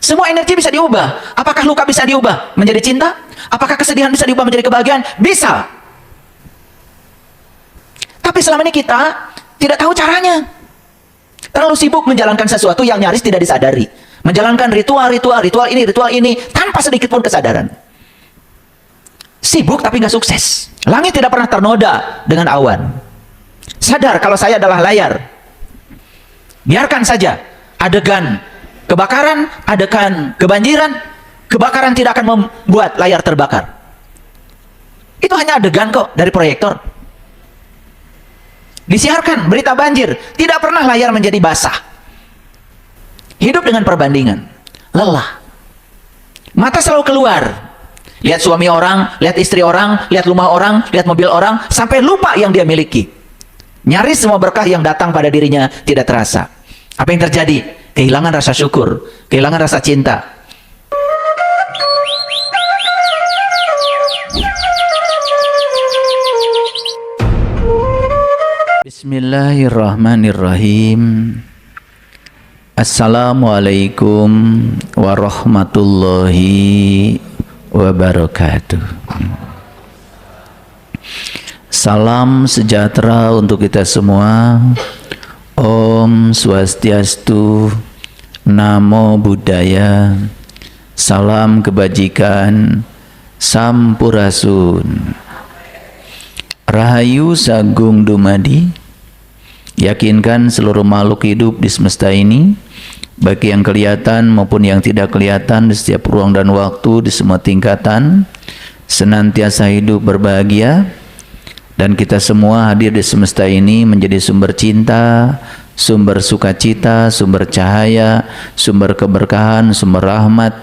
Semua energi bisa diubah. Apakah luka bisa diubah menjadi cinta? Apakah kesedihan bisa diubah menjadi kebahagiaan? Bisa. Tapi selama ini kita tidak tahu caranya. Terlalu sibuk menjalankan sesuatu yang nyaris tidak disadari. Menjalankan ritual ini tanpa sedikit pun kesadaran. Sibuk tapi nggak sukses. Langit tidak pernah ternoda dengan awan. Sadar kalau saya adalah layar. Biarkan saja adegan kebakaran, adegan kebanjiran. Kebakaran tidak akan membuat layar terbakar. Itu hanya adegan kok dari proyektor. Disiarkan berita banjir, tidak pernah layar menjadi basah. Hidup dengan perbandingan, lelah. Mata selalu keluar. Lihat suami orang, lihat istri orang, lihat rumah orang, lihat mobil orang, sampai lupa yang dia miliki. Nyaris semua berkah yang datang pada dirinya tidak terasa. Apa yang terjadi? Kehilangan rasa syukur, kehilangan rasa cinta. Bismillahirrahmanirrahim. Assalamualaikum warahmatullahi wabarakatuh. Salam sejahtera untuk kita semua. Om Swastiastu, Namo Buddhaya, salam kebajikan, Sampurasun. Rahayu Sagung Dumadi. Yakinkan seluruh makhluk hidup di semesta ini, baik yang kelihatan maupun yang tidak kelihatan, di setiap ruang dan waktu, di semua tingkatan, senantiasa hidup berbahagia. Dan kita semua hadir di semesta ini menjadi sumber cinta, sumber sukacita, sumber cahaya, sumber keberkahan, sumber rahmat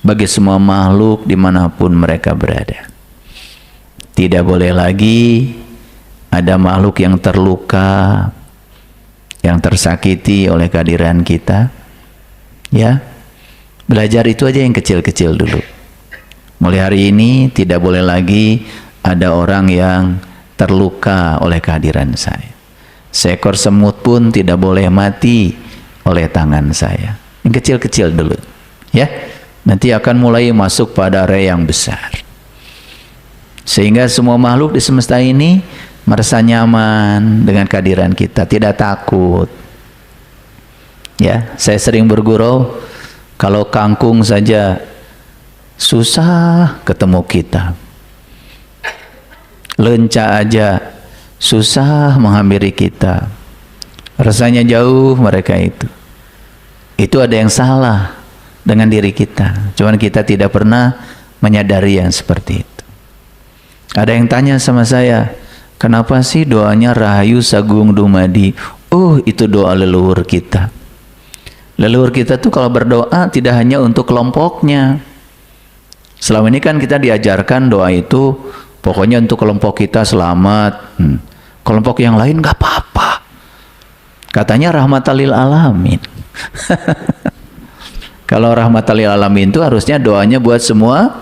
bagi semua makhluk dimanapun mereka berada. Tidak boleh lagi ada makhluk yang terluka, yang tersakiti oleh kehadiran kita. Ya, belajar itu aja yang kecil-kecil dulu. Mulai hari ini tidak boleh lagi ada orang yang terluka oleh kehadiran saya. Seekor semut pun tidak boleh mati oleh tangan saya. Yang kecil-kecil dulu, ya. Nanti akan mulai masuk pada area yang besar. Sehingga semua makhluk di semesta ini merasa nyaman dengan kehadiran kita, tidak takut. Ya, saya sering bergurau, kalau kangkung saja susah ketemu kita. Lenca aja susah menghampiri kita. Rasanya jauh mereka itu. Itu ada yang salah dengan diri kita. Cuman kita tidak pernah menyadari yang seperti itu. Ada yang tanya sama saya, kenapa sih doanya Rahayu Sagung Dumadi? Oh, itu doa leluhur kita. Leluhur kita tuh kalau berdoa tidak hanya untuk kelompoknya. Selama ini kan kita diajarkan doa itu pokoknya untuk kelompok kita selamat. Kelompok yang lain nggak apa-apa. Katanya rahmatan lil alamin. Kalau rahmatan lil alamin itu harusnya doanya buat semua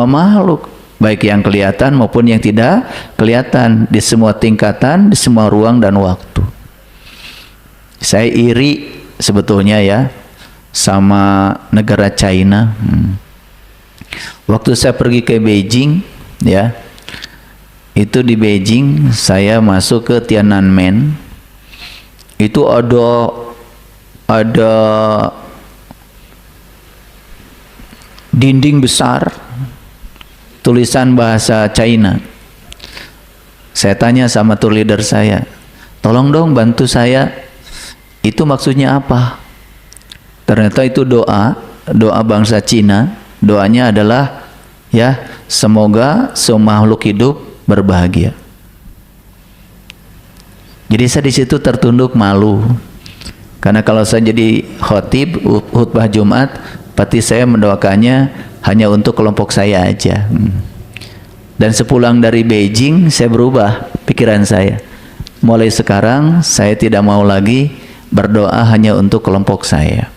makhluk, baik yang kelihatan maupun yang tidak kelihatan, di semua tingkatan, di semua ruang dan waktu. Saya iri sebetulnya ya sama negara China. Waktu saya pergi ke Beijing, ya, itu di Beijing saya masuk ke Tiananmen. Itu ada dinding besar tulisan bahasa China. Saya tanya sama tour leader saya, tolong dong bantu saya, itu maksudnya apa? Ternyata itu doa bangsa Cina. Doanya adalah, ya, semoga semua makhluk hidup berbahagia. Jadi saya di situ tertunduk malu, karena kalau saya jadi khotib khutbah Jumat, pasti saya mendoakannya hanya untuk kelompok saya aja. Dan sepulang dari Beijing saya berubah pikiran saya. Mulai sekarang saya tidak mau lagi berdoa hanya untuk kelompok saya.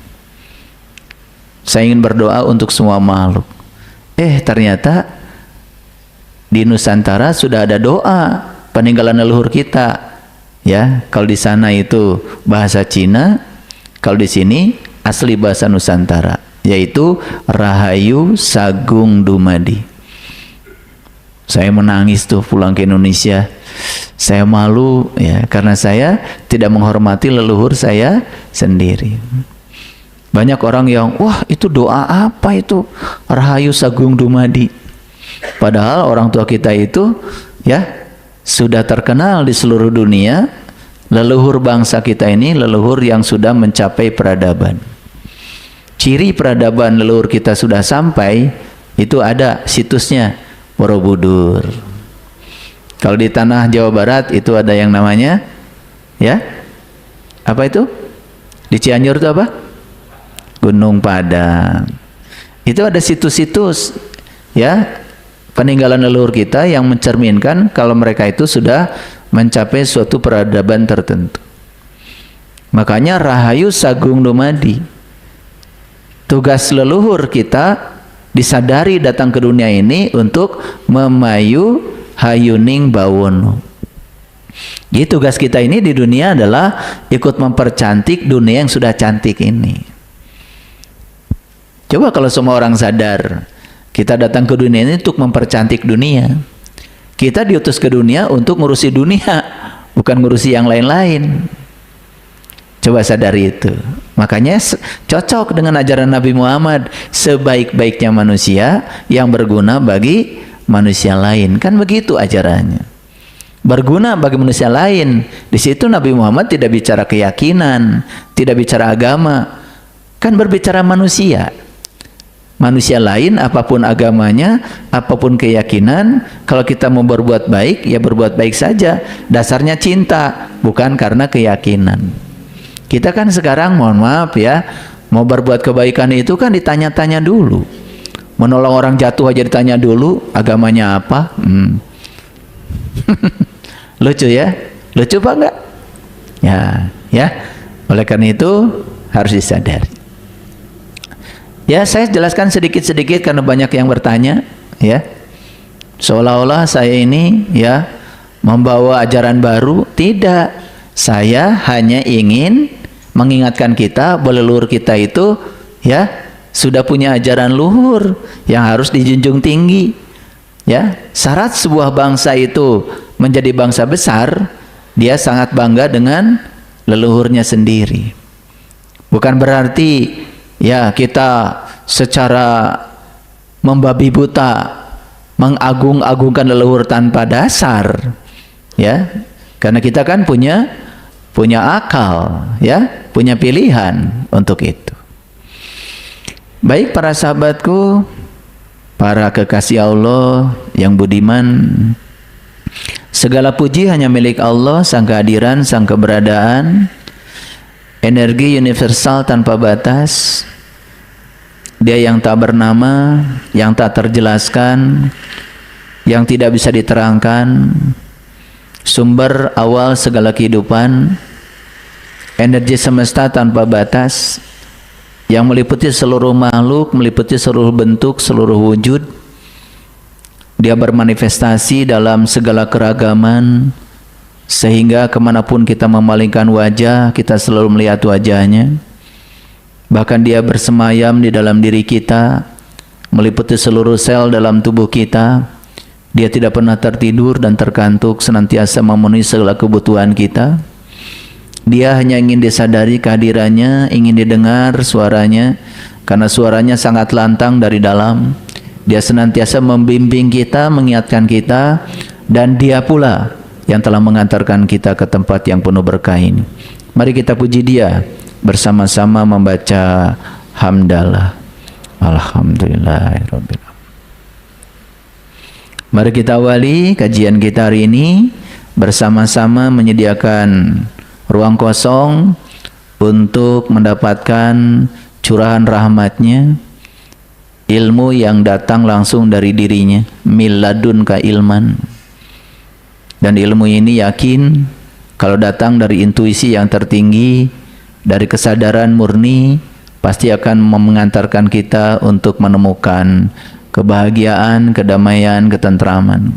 Saya ingin berdoa untuk semua makhluk. Ternyata di Nusantara sudah ada doa peninggalan leluhur kita. Ya, kalau di sana itu bahasa Cina, kalau di sini asli bahasa Nusantara. yaitu Rahayu Sagung Dumadi. Saya menangis tuh pulang ke Indonesia. Saya malu ya, karena saya tidak menghormati leluhur saya sendiri. Banyak orang yang, wah itu doa apa itu? Rahayu Sagung Dumadi. Padahal orang tua kita itu ya sudah terkenal di seluruh dunia. Leluhur bangsa kita ini leluhur yang sudah mencapai peradaban. Ciri peradaban leluhur kita sudah sampai, itu ada situsnya, Borobudur. Kalau di tanah Jawa Barat itu ada yang namanya ya apa itu? Di Cianjur itu apa? Gunung Padang. Itu ada situs-situs ya peninggalan leluhur kita yang mencerminkan kalau mereka itu sudah mencapai suatu peradaban tertentu. Makanya Rahayu Sagung Dumadi. Tugas leluhur kita disadari datang ke dunia ini untuk memayu hayuning bawono. Jadi tugas kita ini di dunia adalah ikut mempercantik dunia yang sudah cantik ini. Coba kalau semua orang sadar, kita datang ke dunia ini untuk mempercantik dunia. Kita diutus ke dunia untuk ngurusi dunia, bukan ngurusi yang lain-lain. Coba sadari itu. Makanya cocok dengan ajaran Nabi Muhammad, sebaik-baiknya manusia yang berguna bagi manusia lain. Kan begitu ajarannya. Berguna bagi manusia lain. Di situ Nabi Muhammad tidak bicara keyakinan, tidak bicara agama. Kan berbicara manusia. Manusia lain, apapun agamanya, apapun keyakinan, kalau kita mau berbuat baik, ya berbuat baik saja. Dasarnya cinta, bukan karena keyakinan. Kita kan sekarang, mohon maaf ya, mau berbuat kebaikan itu kan ditanya-tanya dulu. Menolong orang jatuh aja ditanya dulu, agamanya apa? Lucu ya? Lucu apa enggak? Ya. Oleh karena itu, harus disadari. Ya, saya jelaskan sedikit-sedikit karena banyak yang bertanya, ya. Seolah-olah saya ini ya membawa ajaran baru. Tidak. Saya hanya ingin mengingatkan kita bahwa leluhur kita itu ya sudah punya ajaran luhur yang harus dijunjung tinggi. Ya, syarat sebuah bangsa itu menjadi bangsa besar, dia sangat bangga dengan leluhurnya sendiri. Bukan berarti ya kita secara membabi buta mengagung-agungkan leluhur tanpa dasar, ya, karena kita kan punya akal, ya, punya pilihan untuk itu. Baik para sahabatku, para kekasih Allah yang budiman, segala puji hanya milik Allah, sang kehadiran, sang keberadaan, energi universal tanpa batas. Dia yang tak bernama, yang tak terjelaskan, yang tidak bisa diterangkan, sumber awal segala kehidupan, energi semesta tanpa batas, yang meliputi seluruh makhluk, meliputi seluruh bentuk, seluruh wujud. Dia bermanifestasi dalam segala keragaman, sehingga kemanapun kita memalingkan wajah, kita selalu melihat wajahnya. Bahkan dia bersemayam di dalam diri kita, meliputi seluruh sel dalam tubuh kita. Dia tidak pernah tertidur dan terkantuk, senantiasa memenuhi segala kebutuhan kita. Dia hanya ingin disadari kehadirannya, ingin didengar suaranya, karena suaranya sangat lantang dari dalam. Dia senantiasa membimbing kita, mengingatkan kita, dan dia pula yang telah mengantarkan kita ke tempat yang penuh berkah ini. Mari kita puji dia bersama-sama membaca hamdalah. Alhamdulillahirabbil alamin. Mari kita awali kajian kita hari ini bersama-sama menyediakan ruang kosong untuk mendapatkan curahan rahmatnya, ilmu yang datang langsung dari dirinya, miladun ka ilman. Dan ilmu ini yakin kalau datang dari intuisi yang tertinggi, dari kesadaran murni, pasti akan mengantarkan kita untuk menemukan kebahagiaan, kedamaian, ketentraman.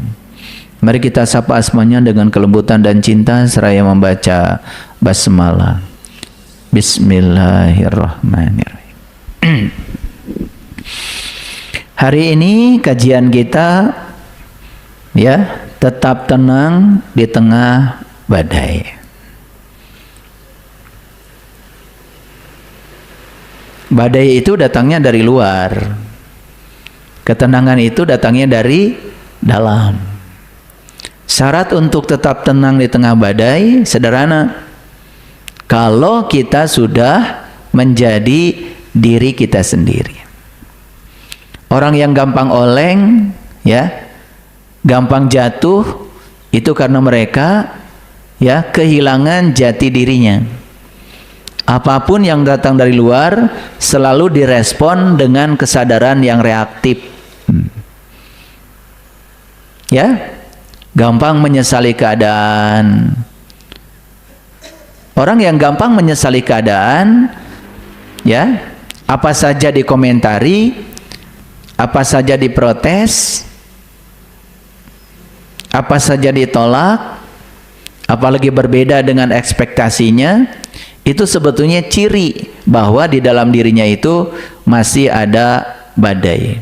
Mari kita sapa asmanya dengan kelembutan dan cinta seraya membaca basmalah. Bismillahirrahmanirrahim. Hari ini kajian kita ya, tetap tenang di tengah badai. Badai itu datangnya dari luar. Ketenangan itu datangnya dari dalam. Syarat untuk tetap tenang di tengah badai sederhana. Kalau kita sudah menjadi diri kita sendiri. Orang yang gampang oleng, ya, gampang jatuh, itu karena mereka ya kehilangan jati dirinya. Apapun yang datang dari luar selalu direspon dengan kesadaran yang reaktif. Ya, gampang menyesali keadaan. Orang yang gampang menyesali keadaan, ya, apa saja dikomentari, apa saja diprotes, apa saja ditolak, apalagi berbeda dengan ekspektasinya, itu sebetulnya ciri bahwa di dalam dirinya itu masih ada badai.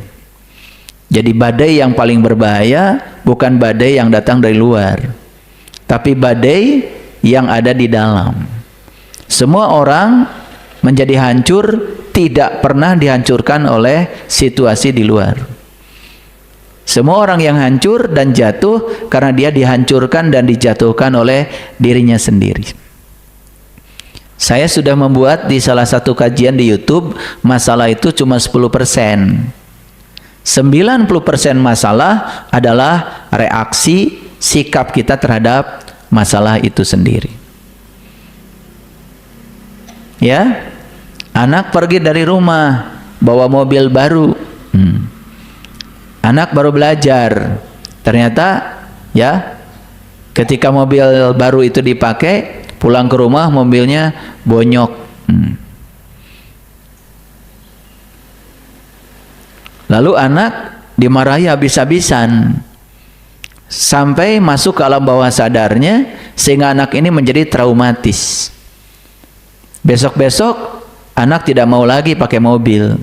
Jadi badai yang paling berbahaya bukan badai yang datang dari luar, tapi badai yang ada di dalam. Semua orang menjadi hancur tidak pernah dihancurkan oleh situasi di luar. Semua orang yang hancur dan jatuh karena dia dihancurkan dan dijatuhkan oleh dirinya sendiri. Saya sudah membuat di salah satu kajian di YouTube, masalah itu cuma 10%. 90% masalah adalah reaksi sikap kita terhadap masalah itu sendiri. Ya, anak pergi dari rumah bawa mobil baru. Anak baru belajar, ternyata ya ketika mobil baru itu dipakai, pulang ke rumah mobilnya bonyok. Lalu anak dimarahi habis-habisan sampai masuk ke alam bawah sadarnya, sehingga anak ini menjadi traumatis. Besok-besok anak tidak mau lagi pakai mobil.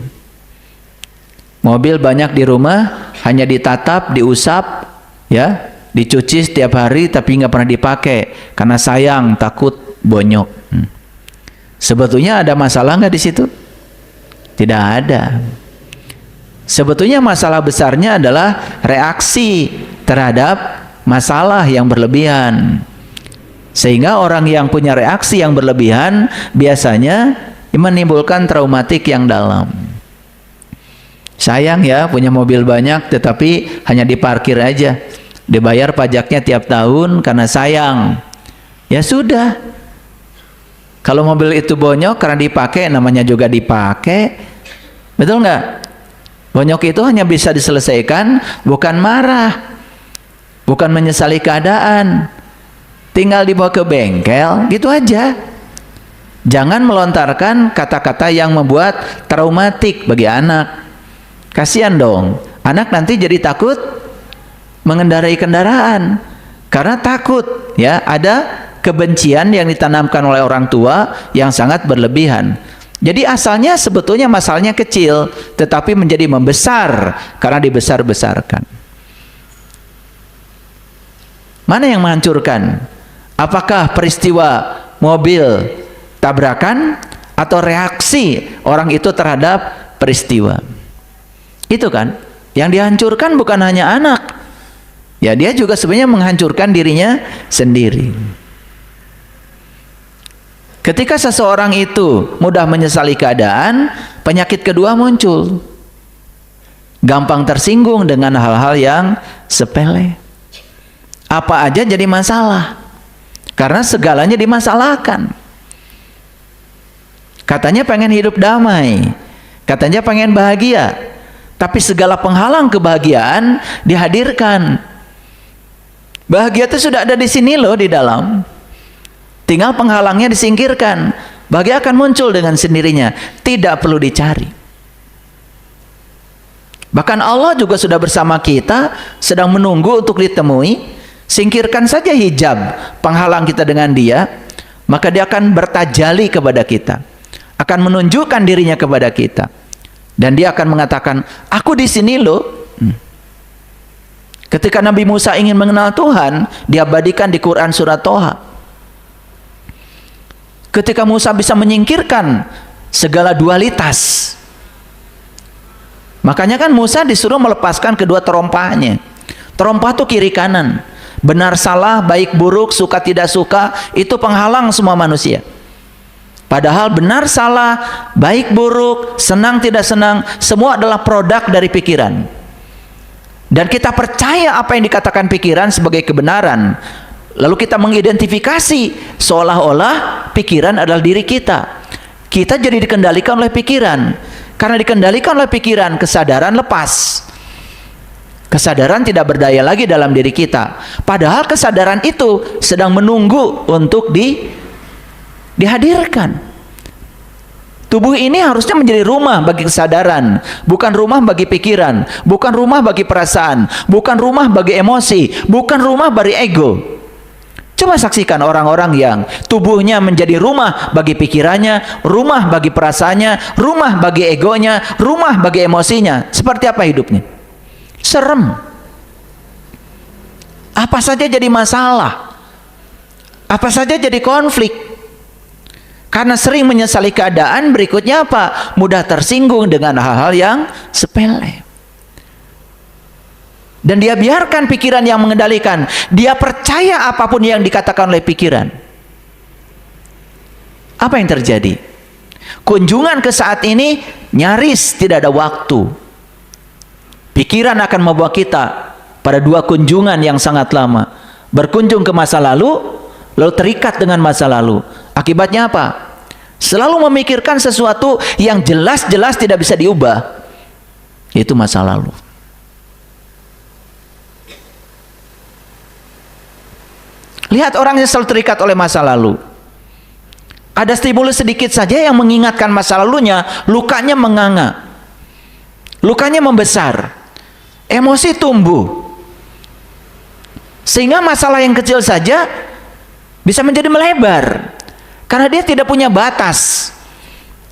Mobil banyak di rumah, hanya ditatap, diusap, ya, dicuci setiap hari, tapi nggak pernah dipakai karena sayang, takut bonyok. Sebetulnya ada masalah nggak di situ? Tidak ada. Sebetulnya masalah besarnya adalah reaksi terhadap masalah yang berlebihan. Sehingga orang yang punya reaksi yang berlebihan biasanya menimbulkan traumatik yang dalam. Sayang ya, punya mobil banyak tetapi hanya diparkir aja. Dibayar pajaknya tiap tahun karena sayang. Ya sudah. Kalau mobil itu bonyok karena dipakai, namanya juga dipakai. Betul nggak? Bonyok itu hanya bisa diselesaikan bukan marah, bukan menyesali keadaan, tinggal dibawa ke bengkel, gitu aja. Jangan melontarkan kata-kata yang membuat traumatik bagi anak. Kasihan dong, anak nanti jadi takut mengendarai kendaraan karena takut ya ada kebencian yang ditanamkan oleh orang tua yang sangat berlebihan. Jadi asalnya sebetulnya masalahnya kecil, tetapi menjadi membesar karena dibesar-besarkan. Mana yang menghancurkan? Apakah peristiwa mobil tabrakan atau reaksi orang itu terhadap peristiwa? Itu kan yang dihancurkan bukan hanya anak, ya dia juga sebenarnya menghancurkan dirinya sendiri. Ketika seseorang itu mudah menyesali keadaan, penyakit kedua muncul. Gampang tersinggung dengan hal-hal yang sepele. Apa aja jadi masalah. Karena segalanya dimasalahkan. Katanya pengen hidup damai. Katanya pengen bahagia. Tapi segala penghalang kebahagiaan dihadirkan. Bahagia itu sudah ada di sini loh, di dalam. Tinggal penghalangnya disingkirkan. Bahagia akan muncul dengan sendirinya. Tidak perlu dicari. Bahkan Allah juga sudah bersama kita, sedang menunggu untuk ditemui. Singkirkan saja hijab penghalang kita dengan dia, maka dia akan bertajali kepada kita. Akan menunjukkan dirinya kepada kita. Dan dia akan mengatakan, aku di sini loh. Ketika Nabi Musa ingin mengenal Tuhan, diabadikan di Quran surat Toha. Ketika Musa bisa menyingkirkan segala dualitas, makanya kan Musa disuruh melepaskan kedua terompahnya. Terompah itu kiri kanan, benar salah, baik buruk, suka tidak suka, itu penghalang semua manusia. Padahal benar salah, baik buruk, senang tidak senang, semua adalah produk dari pikiran. Dan kita percaya apa yang dikatakan pikiran sebagai kebenaran. Lalu kita mengidentifikasi seolah-olah pikiran adalah diri kita. Kita jadi dikendalikan oleh pikiran. Karena dikendalikan oleh pikiran, kesadaran lepas. Kesadaran tidak berdaya lagi dalam diri kita. Padahal kesadaran itu sedang menunggu untuk dihadirkan. Tubuh ini harusnya menjadi rumah bagi kesadaran, bukan rumah bagi pikiran, bukan rumah bagi perasaan, bukan rumah bagi emosi, bukan rumah bagi ego. Coba saksikan orang-orang yang tubuhnya menjadi rumah bagi pikirannya, rumah bagi perasaannya, rumah bagi egonya, rumah bagi emosinya. Seperti apa hidupnya? Serem. Apa saja jadi masalah, apa saja jadi konflik. Karena sering menyesali keadaan, berikutnya apa? Mudah tersinggung dengan hal-hal yang sepele. Dan dia biarkan pikiran yang mengendalikan. Dia percaya apapun yang dikatakan oleh pikiran. Apa yang terjadi? Kunjungan ke saat ini nyaris tidak ada waktu. Pikiran akan membawa kita pada dua kunjungan yang sangat lama. Berkunjung ke masa lalu, lalu terikat dengan masa lalu. Akibatnya apa? Selalu memikirkan sesuatu yang jelas-jelas tidak bisa diubah. Itu masa lalu. Lihat orang yang selalu terikat oleh masa lalu. Ada stimulus sedikit saja yang mengingatkan masa lalunya, lukanya menganga. Lukanya membesar. Emosi tumbuh. Sehingga masalah yang kecil saja bisa menjadi melebar. Karena dia tidak punya batas.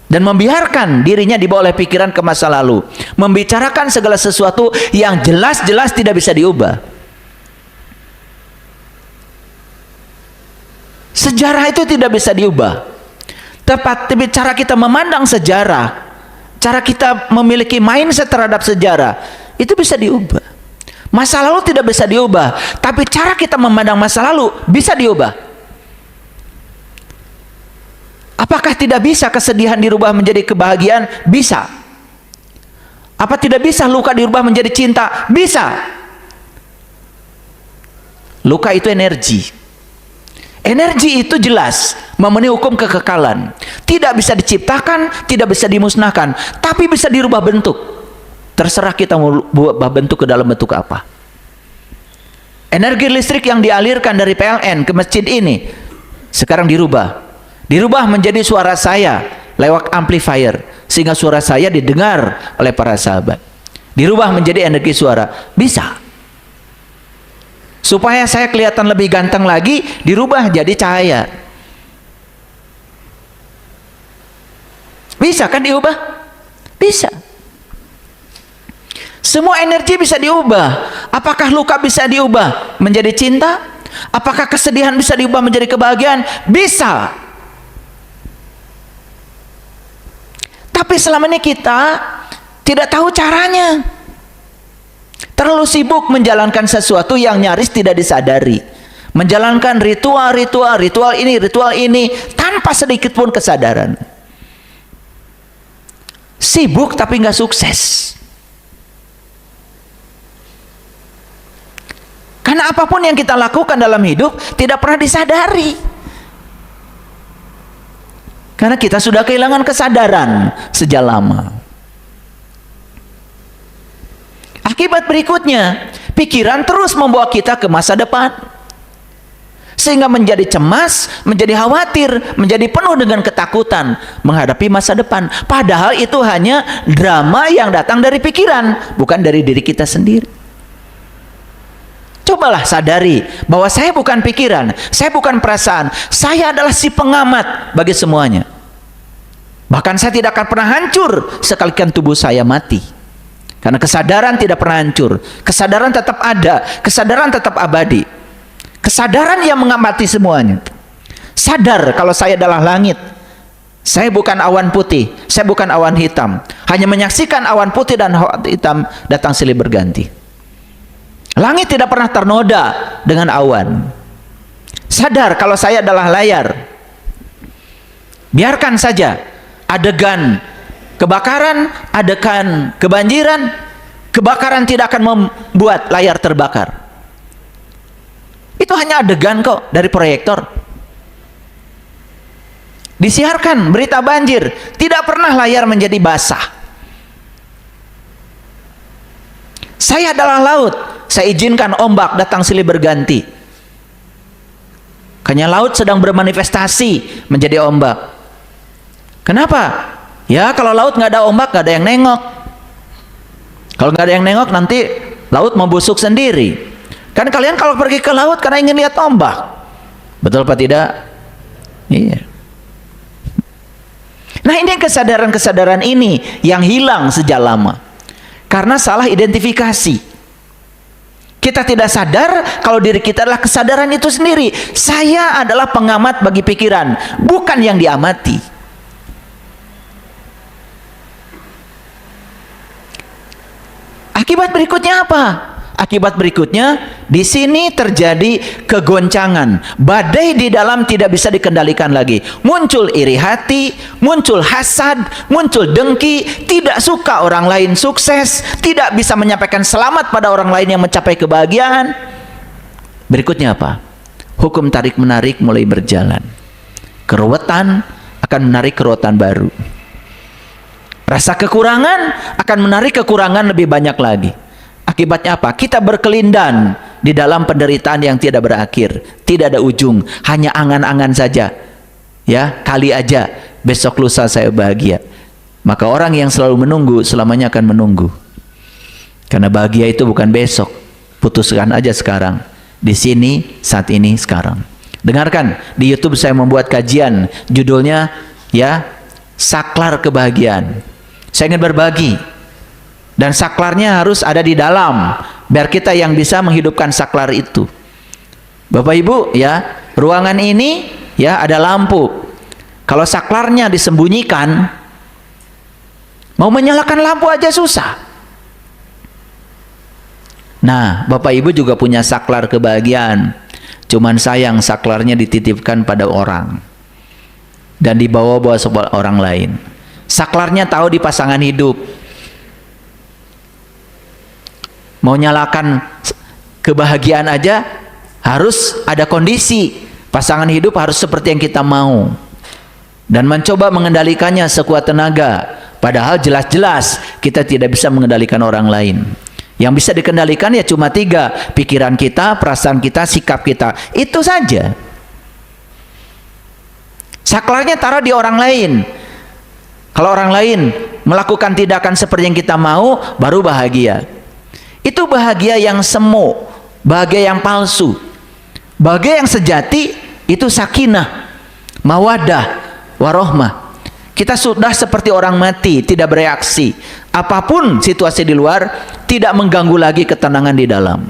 Dan membiarkan dirinya dibawa oleh pikiran ke masa lalu. Membicarakan segala sesuatu yang jelas-jelas tidak bisa diubah. Sejarah itu tidak bisa diubah. Tapi cara kita memandang sejarah, cara kita memiliki mindset terhadap sejarah, itu bisa diubah. Masa lalu tidak bisa diubah, tapi cara kita memandang masa lalu bisa diubah. Apakah tidak bisa kesedihan dirubah menjadi kebahagiaan? Bisa. Apa tidak bisa luka dirubah menjadi cinta? Bisa. Luka itu energi. Energi itu jelas memenuhi hukum kekekalan. Tidak bisa diciptakan, tidak bisa dimusnahkan, tapi bisa dirubah bentuk. Terserah kita mau ubah bentuk ke dalam bentuk apa. Energi listrik yang dialirkan dari PLN ke masjid ini sekarang dirubah menjadi suara saya lewat amplifier, sehingga suara saya didengar oleh para sahabat. Dirubah menjadi energi suara. Bisa. Supaya saya kelihatan lebih ganteng lagi, dirubah jadi cahaya. Bisa kan diubah? Bisa. Semua energi bisa diubah. Apakah luka bisa diubah menjadi cinta? Apakah kesedihan bisa diubah menjadi kebahagiaan? Bisa. Tapi selama ini kita tidak tahu caranya. Terlalu sibuk menjalankan sesuatu yang nyaris tidak disadari. Menjalankan ritual ini tanpa sedikit pun kesadaran. Sibuk tapi nggak sukses. Karena apapun yang kita lakukan dalam hidup tidak pernah disadari. Karena kita sudah kehilangan kesadaran sejak lama. Akibat berikutnya, pikiran terus membawa kita ke masa depan. Sehingga menjadi cemas, menjadi khawatir, menjadi penuh dengan ketakutan menghadapi masa depan. Padahal itu hanya drama yang datang dari pikiran, bukan dari diri kita sendiri. Cobalah sadari bahwa saya bukan pikiran, saya bukan perasaan, saya adalah si pengamat bagi semuanya. Bahkan saya tidak akan pernah hancur sekalipun tubuh saya mati. Karena kesadaran tidak pernah hancur. Kesadaran tetap ada. Kesadaran tetap abadi. Kesadaran yang mengamati semuanya. Sadar kalau saya adalah langit. Saya bukan awan putih. Saya bukan awan hitam. Hanya menyaksikan awan putih dan hitam datang silih berganti. Langit tidak pernah ternoda dengan awan. Sadar kalau saya adalah layar. Biarkan saja adegan kebakaran, adegan kebanjiran. Kebakaran tidak akan membuat layar terbakar. Itu hanya adegan kok dari proyektor. Disiarkan berita banjir, tidak pernah layar menjadi basah. Saya adalah laut, saya izinkan ombak datang silih berganti. Karena laut sedang bermanifestasi menjadi ombak. Kenapa? Ya kalau laut nggak ada ombak, nggak ada yang nengok. Kalau nggak ada yang nengok, nanti laut membusuk sendiri. Kan kalian kalau pergi ke laut karena ingin lihat ombak. Betul apa tidak? Iya. Nah ini kesadaran-kesadaran ini yang hilang sejak lama. Karena salah identifikasi. Kita tidak sadar kalau diri kita adalah kesadaran itu sendiri. Saya adalah pengamat bagi pikiran, bukan yang diamati. Akibat berikutnya apa? Akibat berikutnya di sini terjadi kegoncangan. Badai di dalam tidak bisa dikendalikan lagi. Muncul iri hati, muncul hasad, muncul dengki, tidak suka orang lain sukses, tidak bisa menyampaikan selamat pada orang lain yang mencapai kebahagiaan. Berikutnya apa? Hukum tarik menarik mulai berjalan. Keruwetan akan menarik keruwetan baru. Rasa kekurangan akan menarik kekurangan lebih banyak lagi. Akibatnya apa? Kita berkelindan di dalam penderitaan yang tidak berakhir, tidak ada ujung, hanya angan-angan saja. Ya, kali aja besok lusa saya bahagia. Maka orang yang selalu menunggu selamanya akan menunggu. Karena bahagia itu bukan besok. Putuskan aja sekarang. Di sini, saat ini, sekarang. Dengarkan, di YouTube saya membuat kajian, judulnya ya, Saklar Kebahagiaan. Saya ingin berbagi. Dan saklarnya harus ada di dalam, biar kita yang bisa menghidupkan saklar itu. Bapak Ibu, ya, ruangan ini ya ada lampu. Kalau saklarnya disembunyikan, mau menyalakan lampu aja susah. Nah, Bapak Ibu juga punya saklar kebahagiaan. Cuman sayang saklarnya dititipkan pada orang dan dibawa-bawa sebuah orang lain. Saklarnya tahu di pasangan hidup. Mau nyalakan kebahagiaan aja harus ada kondisi. Pasangan hidup harus seperti yang kita mau. Dan mencoba mengendalikannya sekuat tenaga. Padahal jelas-jelas kita tidak bisa mengendalikan orang lain. Yang bisa dikendalikan ya cuma 3. Pikiran kita, perasaan kita, sikap kita. Itu saja. Saklarnya taruh di orang lain. Kalau orang lain melakukan tindakan seperti yang kita mau, baru bahagia. Itu bahagia yang semu, bahagia yang palsu. Bahagia yang sejati itu sakinah, mawadah, warohmah. Kita sudah seperti orang mati, tidak bereaksi. Apapun situasi di luar, tidak mengganggu lagi ketenangan di dalam.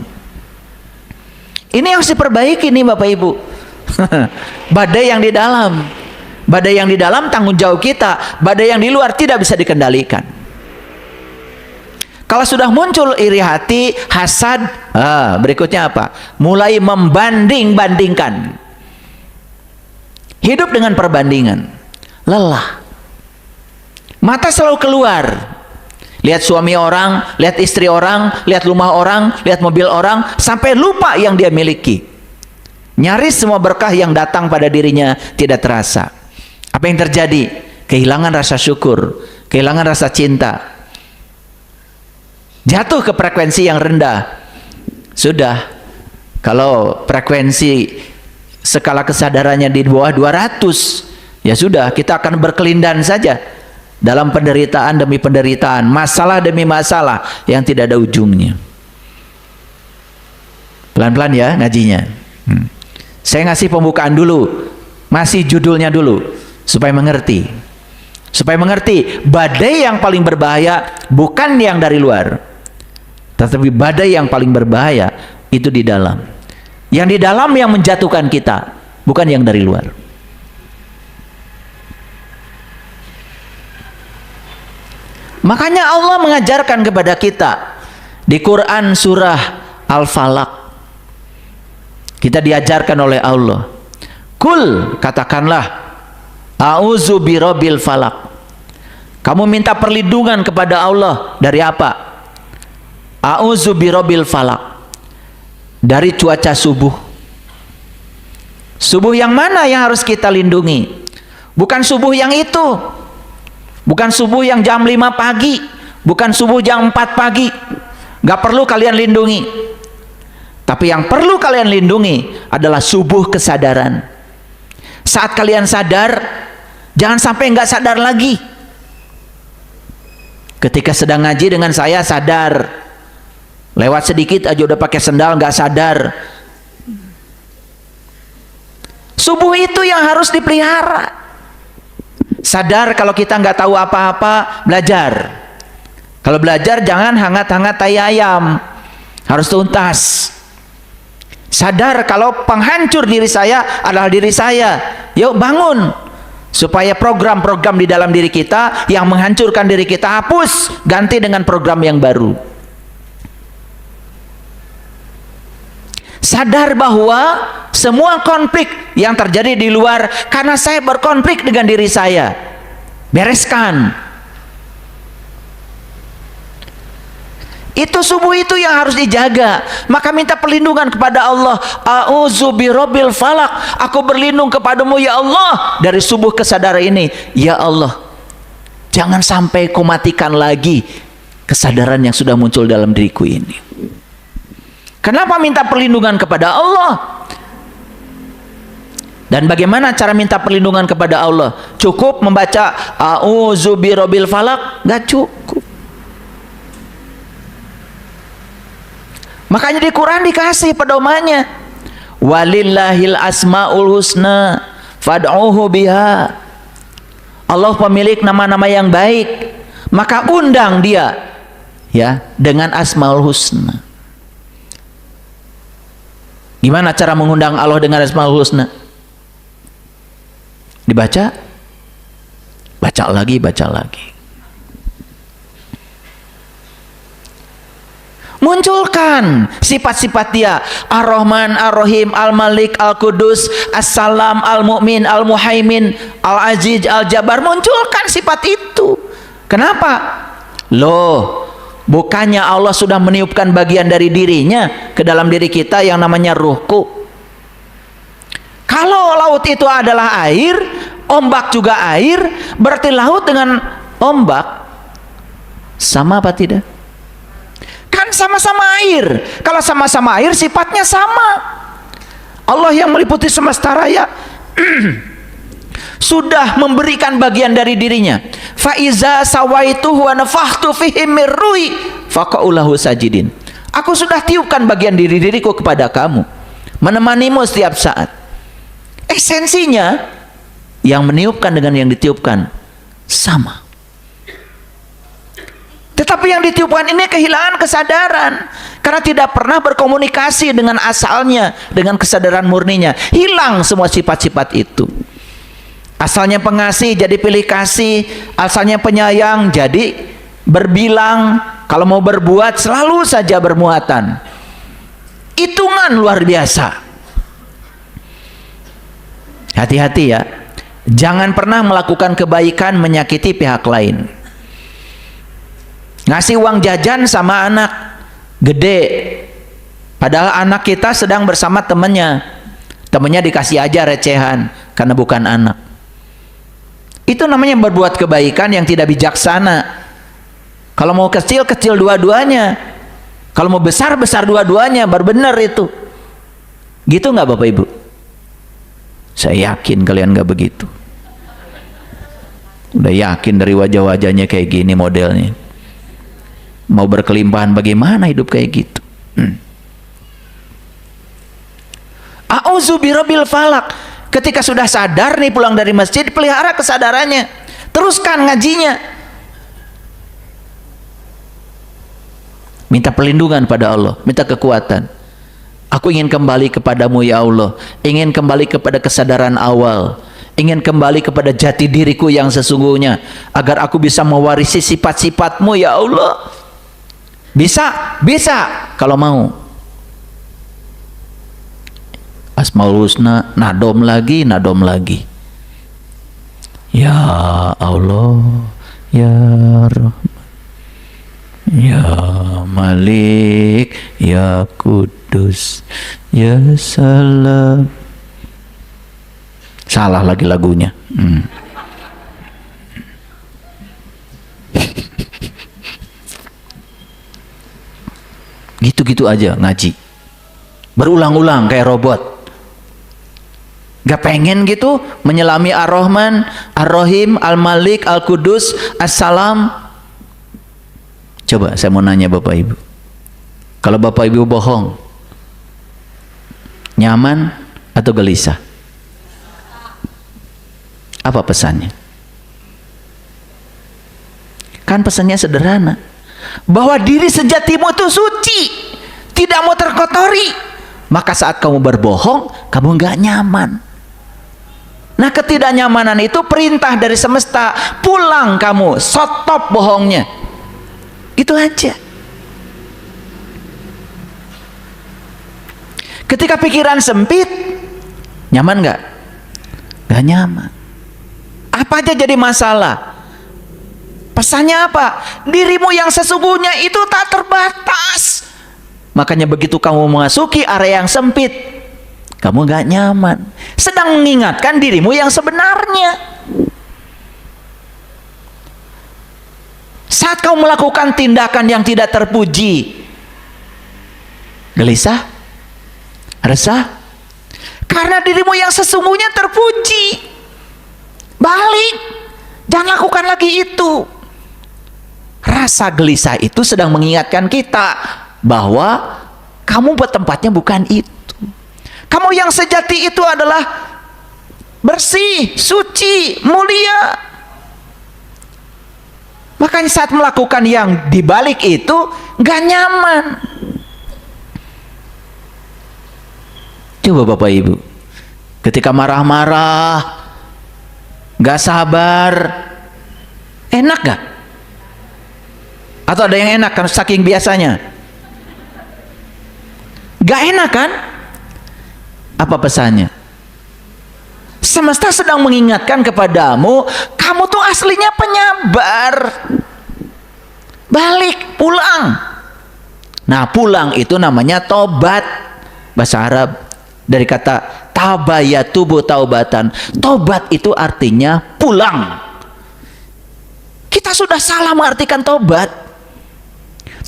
Ini yang harus diperbaiki nih Bapak Ibu. Badai yang di dalam. Badai yang di dalam tanggung jawab kita. Badai yang di luar tidak bisa dikendalikan. Kalau sudah muncul iri hati, hasad, berikutnya apa? Mulai membanding-bandingkan. Hidup dengan perbandingan. Lelah. Mata selalu keluar. Lihat suami orang, lihat istri orang, lihat rumah orang, lihat mobil orang, sampai lupa yang dia miliki. Nyaris semua berkah yang datang pada dirinya tidak terasa. Apa yang terjadi? Kehilangan rasa syukur, kehilangan rasa cinta. Jatuh ke frekuensi yang rendah. Sudah, kalau frekuensi skala kesadarannya di bawah 200, ya sudah, kita akan berkelindan saja dalam penderitaan demi penderitaan, masalah demi masalah yang tidak ada ujungnya. Pelan-pelan ya ngajinya. Saya ngasih pembukaan dulu, masih judulnya dulu supaya mengerti. Supaya mengerti, badai yang paling berbahaya bukan yang dari luar, tetapi badai yang paling berbahaya itu di dalam. Yang di dalam yang menjatuhkan kita, bukan yang dari luar. Makanya Allah mengajarkan kepada kita di Quran surah Al-Falaq. Kita diajarkan oleh Allah. Kul, katakanlah, a'udzu birabbil falaq. Kamu minta perlindungan kepada Allah dari apa? A'udzu birabbil falaq. Dari cuaca subuh. Subuh yang mana yang harus kita lindungi? Bukan subuh yang itu. Bukan subuh yang jam 5 pagi. Bukan subuh jam 4 pagi. Gak perlu kalian lindungi. Tapi yang perlu kalian lindungi adalah subuh kesadaran. Saat kalian sadar, jangan sampai nggak sadar lagi. Ketika sedang ngaji dengan saya sadar, lewat sedikit aja udah pakai sendal nggak sadar. Subuh itu yang harus dipelihara. Sadar kalau kita nggak tahu apa-apa, belajar. Kalau belajar jangan hangat-hangat tai ayam, harus tuntas. Sadar kalau penghancur diri saya adalah diri saya. Yuk bangun, supaya program-program di dalam diri kita yang menghancurkan diri kita hapus, ganti dengan program yang baru. Sadar bahwa semua konflik yang terjadi di luar karena saya berkonflik dengan diri saya. Bereskan. Itu subuh itu yang harus dijaga. Maka minta perlindungan kepada Allah. A'udzu birabbil falaq. Aku berlindung kepadamu ya Allah dari subuh kesadaran ini. Ya Allah, jangan sampai kau matikan lagi kesadaran yang sudah muncul dalam diriku ini. Kenapa minta perlindungan kepada Allah? Dan bagaimana cara minta perlindungan kepada Allah? Cukup membaca A'udzu birabbil falaq? Gak cukup. Makanya di Quran dikasih pedomannya. Walillahil asmaul husna fad'uhu biha. Allah pemilik nama-nama yang baik, maka undang dia ya dengan asmaul husna. Gimana cara mengundang Allah dengan asmaul husna? Dibaca, baca lagi, baca lagi. Munculkan sifat-sifat dia. Ar-Rahman, Ar-Rahim, Al-Malik, Al-Qudus, As-Salam, Al-Mu'min, Al-Muhaimin, Al-Aziz, Al-Jabbar. Munculkan sifat itu. Kenapa? Loh, bukannya Allah sudah meniupkan bagian dari dirinya ke dalam diri kita yang namanya ruhku. Kalau laut itu adalah air, ombak juga air, berarti laut dengan ombak sama apa tidak? Kan sama-sama air. Kalau sama-sama air sifatnya sama. Allah yang meliputi semesta raya sudah memberikan bagian dari dirinya. Fa iza sawaituhu wa nafakhtu fihi min ruhi faqa'u lahu sajidin. Aku sudah tiupkan bagian diriku kepada kamu, menemanimu setiap saat. Esensinya yang meniupkan dengan yang ditiupkan sama. Tetapi yang ditiupkan ini kehilangan kesadaran karena tidak pernah berkomunikasi dengan asalnya, dengan kesadaran murninya. Hilang semua sifat-sifat itu. Asalnya pengasih jadi pilih kasih, asalnya penyayang jadi berbilang, kalau mau berbuat selalu saja bermuatan. Hitungan luar biasa. Hati-hati ya, jangan pernah melakukan kebaikan menyakiti pihak lain. Ngasih uang jajan sama anak gede, padahal anak kita sedang bersama temannya dikasih aja recehan karena bukan anak. Itu namanya berbuat kebaikan yang tidak bijaksana. Kalau mau kecil, kecil dua-duanya. Kalau mau besar, besar dua-duanya. Benar itu. Gitu nggak Bapak Ibu? Saya yakin kalian nggak begitu. Udah yakin dari wajah-wajahnya kayak gini modelnya. Mau berkelimpahan bagaimana hidup kayak gitu? A'udzu birabbil falaq. Ketika sudah sadar nih pulang dari masjid, pelihara kesadarannya. teruskan ngajinya. Minta perlindungan pada Allah, minta kekuatan. Aku ingin kembali kepadamu ya Allah, ingin kembali kepada kesadaran awal, ingin kembali kepada jati diriku yang sesungguhnya, agar aku bisa mewarisi sifat-sifatmu ya Allah. Bisa? Bisa kalau mau. Asmaul Husna, nadom lagi, nadom lagi. Ya Allah, ya Rahman, ya Malik, ya Kudus, ya Salam. Salah lagi lagunya. Gitu-gitu aja ngaji, berulang-ulang kayak robot. Gak pengen gitu menyelami Ar-Rahman, Ar-Rahim, Al-Malik, Al-Kudus, As-Salam. Coba saya mau nanya Bapak Ibu, kalau Bapak Ibu bohong, nyaman atau gelisah? Apa pesannya? Kan pesannya sederhana, bahwa diri sejatimu itu suci, tidak mau terkotori. Maka saat kamu berbohong, kamu nggak nyaman. Nah, ketidaknyamanan itu perintah dari semesta, pulang kamu, stop bohongnya. Itu aja. Ketika pikiran sempit, nyaman nggak? Nggak nyaman. Apa aja jadi masalah. Pesannya apa? Dirimu yang sesungguhnya itu tak terbatas. Makanya begitu kamu memasuki area yang sempit, kamu nggak nyaman. Sedang mengingatkan dirimu yang sebenarnya. Saat kamu melakukan tindakan yang tidak terpuji, gelisah, resah, karena dirimu yang sesungguhnya terpuji. Balik, jangan lakukan lagi itu. Rasa gelisah itu sedang mengingatkan kita bahwa kamu tempatnya bukan itu. Kamu yang sejati itu adalah bersih, suci, mulia. Makanya saat melakukan yang dibalik itu gak nyaman. Coba Bapak Ibu, ketika marah-marah, gak sabar, enak gak? Atau ada yang enak kan saking biasanya? Gak enak kan? Apa pesannya? Semesta sedang mengingatkan kepadamu, kamu tuh aslinya penyabar. Balik, pulang. Nah, pulang itu namanya tobat. Bahasa Arab dari kata tabayatubu taubatan. Tobat itu artinya pulang. Kita sudah salah mengartikan tobat.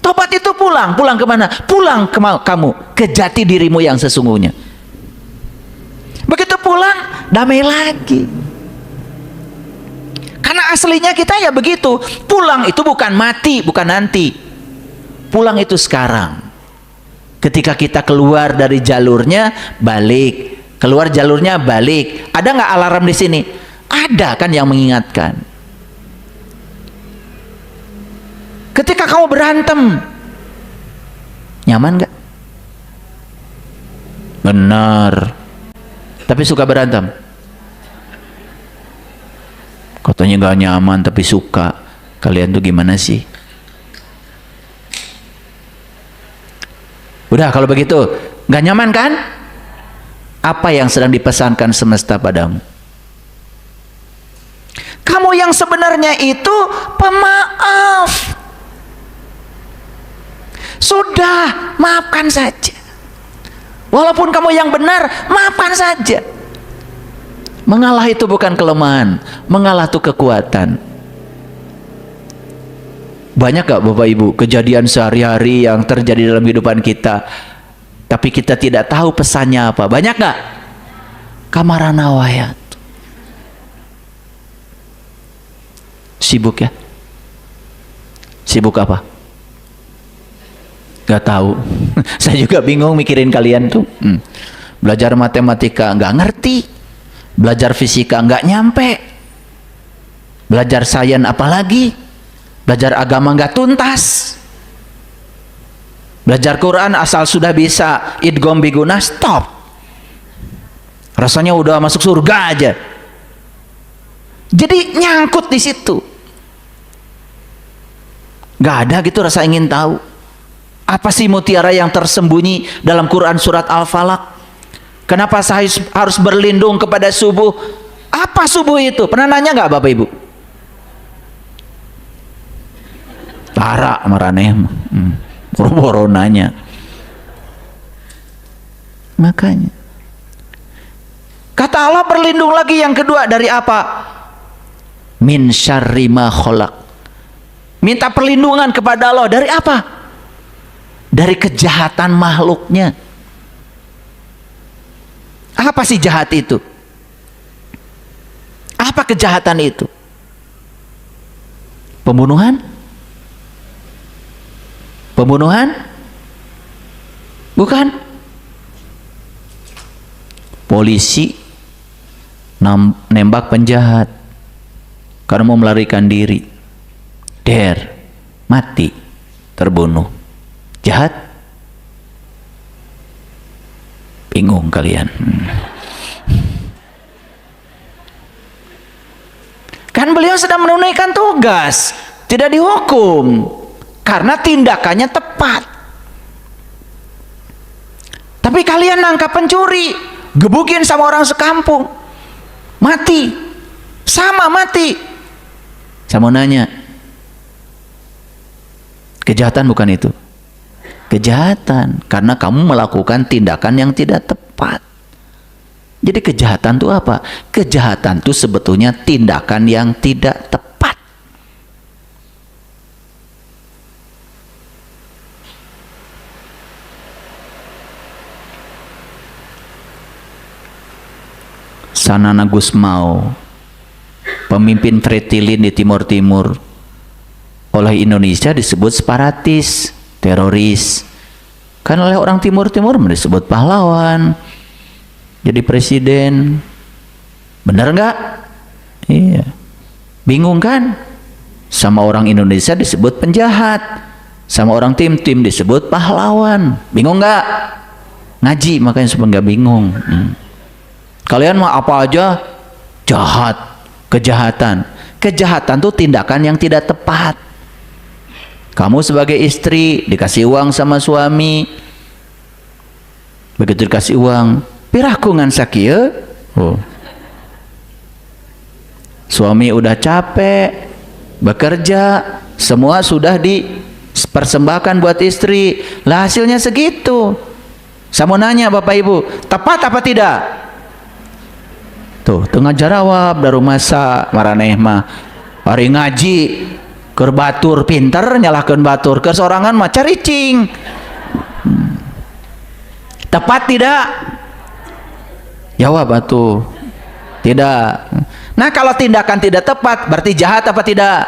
Tobat itu pulang. Pulang kemana? Pulang ke kamu, ke jati dirimu yang sesungguhnya. Begitu pulang, damai lagi. Karena aslinya kita ya begitu. Pulang itu bukan mati, bukan nanti. Pulang itu sekarang. Ketika kita keluar dari jalurnya, balik. Keluar jalurnya, balik. Ada nggak alarm di sini? Ada kan yang mengingatkan. Ketika kamu berantem, nyaman nggak? Benar. Tapi suka berantem. Katanya nggak nyaman tapi suka. Kalian tuh gimana sih? Udah kalau begitu, nggak nyaman kan? Apa yang sedang dipesankan semesta padamu? Kamu yang sebenarnya itu pemaaf. Sudah, maafkan saja. Walaupun kamu yang benar, maafkan saja. Mengalah itu bukan kelemahan, mengalah itu kekuatan. Banyak gak Bapak Ibu kejadian sehari-hari yang terjadi dalam kehidupan kita, tapi kita tidak tahu pesannya apa? Banyak gak? Kamarana wayat. Sibuk ya? Sibuk apa? Gak tahu. Saya juga bingung mikirin kalian tuh. Belajar matematika nggak ngerti, belajar fisika nggak nyampe. Belajar sains apalagi? Belajar agama nggak tuntas. Belajar Quran asal sudah bisa idgham biguna, stop. Rasanya udah masuk surga aja. Jadi nyangkut di situ. Gak ada gitu rasa ingin tahu. Apa sih mutiara yang tersembunyi dalam Quran surat Al-Falaq? Kenapa saya harus berlindung kepada subuh? Apa subuh itu? Pernah nanya nggak Bapak Ibu? Parah maraneh. Boro-boro nanya. Makanya kata Allah berlindung lagi yang kedua dari apa? Min syarri ma khalaq. Minta perlindungan kepada Allah dari apa? Dari kejahatan makhluknya. Apa sih jahat itu? Apa kejahatan itu? Pembunuhan? Pembunuhan? Bukan. Polisi nembak penjahat karena mau melarikan diri. Mati, terbunuh. Jahat? Bingung kalian. Kan beliau sedang menunaikan tugas, tidak dihukum karena tindakannya tepat. Tapi kalian nangkap pencuri, gebukin sama orang sekampung, mati, sama mati. Saya mau nanya, kejahatan bukan itu? Kejahatan karena kamu melakukan tindakan yang tidak tepat. Jadi kejahatan itu apa? Kejahatan itu sebetulnya tindakan yang tidak tepat. Sanana Gusmao, pemimpin Fretilin di Timur Timur, oleh Indonesia disebut separatis, teroris. Kan oleh orang Timur Timur disebut pahlawan. Jadi presiden, benar nggak? Iya. Bingung kan? Sama orang Indonesia disebut penjahat, sama orang tim disebut pahlawan. Bingung nggak? Ngaji makanya supaya nggak bingung. Kalian mah apa aja jahat, kejahatan. Kejahatan tuh tindakan yang tidak tepat. Kamu sebagai istri dikasih uang sama suami, begitu dikasih uang, pirahku ngan sakieu. Suami udah capek bekerja, semua sudah dipersembahkan buat istri, lah hasilnya segitu. Saya mau nanya Bapak Ibu, tepat apa tidak? Tuh tengah jarawab dari masa maraneh mah hari ngaji keur batur pinter nyalahkeun batur, keur sorangan mah caricing. Tepat tidak? Jawab atuh. Tidak. Nah kalau tindakan tidak tepat berarti jahat apa tidak?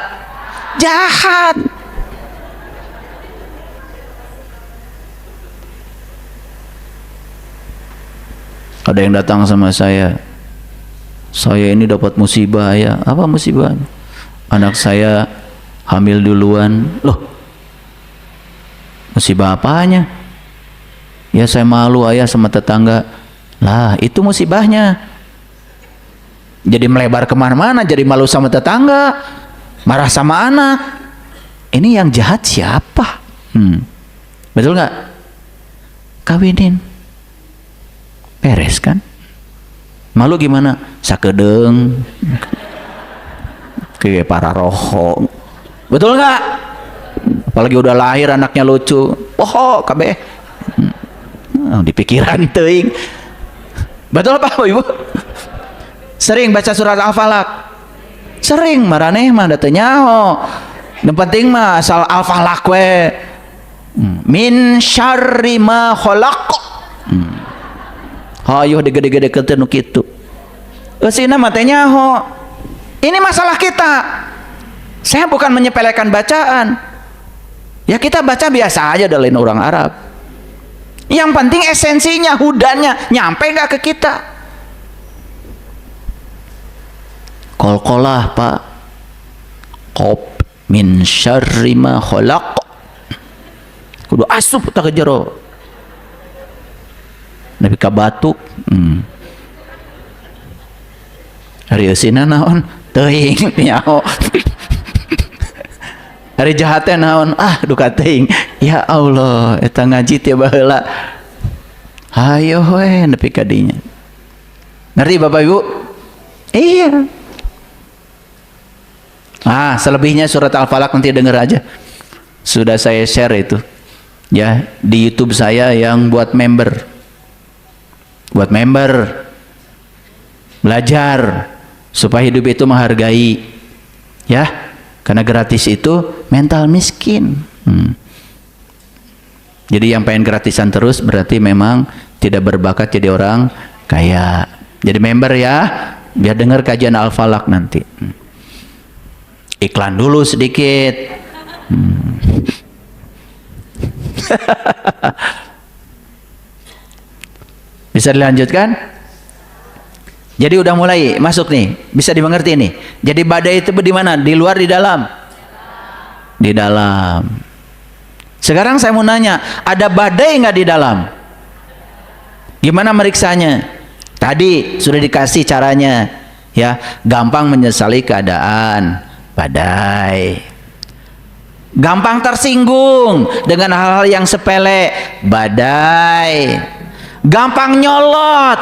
Jahat. Ada yang datang sama saya ini dapat musibah ya. Apa musibahnya? Anak saya hamil duluan. Loh, musibah apanya? Ya saya malu ayah sama tetangga. Lah itu musibahnya. Jadi melebar kemana-mana, jadi malu sama tetangga, marah sama anak. Ini yang jahat siapa? Betul nggak? Kawinin, beres kan? Malu gimana? Sakedeng, kayak para rohong. Betul nggak? Apalagi udah lahir anaknya lucu, poho kabeh. Di pikiran teuing. Betul Pak Ibu? Sering baca surat Al-Falaq? Sering, maraneh mah da teu nyaho. Yang penting mah asal Al-Falaq we. Min syarri ma khalaq. Hayuh digede-gede keun kitu. Eusina mah teh nyaho. Ini masalah kita. Saya bukan menyepelekan bacaan. Ya kita baca biasa aja dari orang Arab. Yang penting esensinya, hudannya nyampe nggak ke kita? Kol-kolah Pak, hop min syarri ma khalaq. Kudu asup tak jero. Nabi ka batuk. Hari eusina naon? Teuing nyaho. Hari jahatnya naon? Duka teuing. Ya Allah, eta ngaji teh baheula. Hayo we nepi ka dinya. Ngerti Bapak Ibu? Iya. Selebihnya surat Al-Falaq nanti denger aja. Sudah saya share itu. Ya, di YouTube saya yang buat member. Buat member. Belajar supaya hidup itu menghargai. Ya, karena gratis itu mental miskin. Jadi yang pengen gratisan terus berarti memang tidak berbakat jadi orang kaya. Jadi member ya, biar dengar kajian Al-Falaq nanti. Iklan dulu sedikit. Bisa dilanjutkan? Jadi udah mulai masuk nih, bisa dimengerti nih. Jadi badai itu di mana? Di luar, di dalam? Di dalam. Sekarang saya mau nanya, ada badai nggak di dalam? Gimana meriksanya? Tadi sudah dikasih caranya, ya. Gampang menyesali keadaan, badai. Gampang tersinggung dengan hal-hal yang sepele, badai. Gampang nyolot,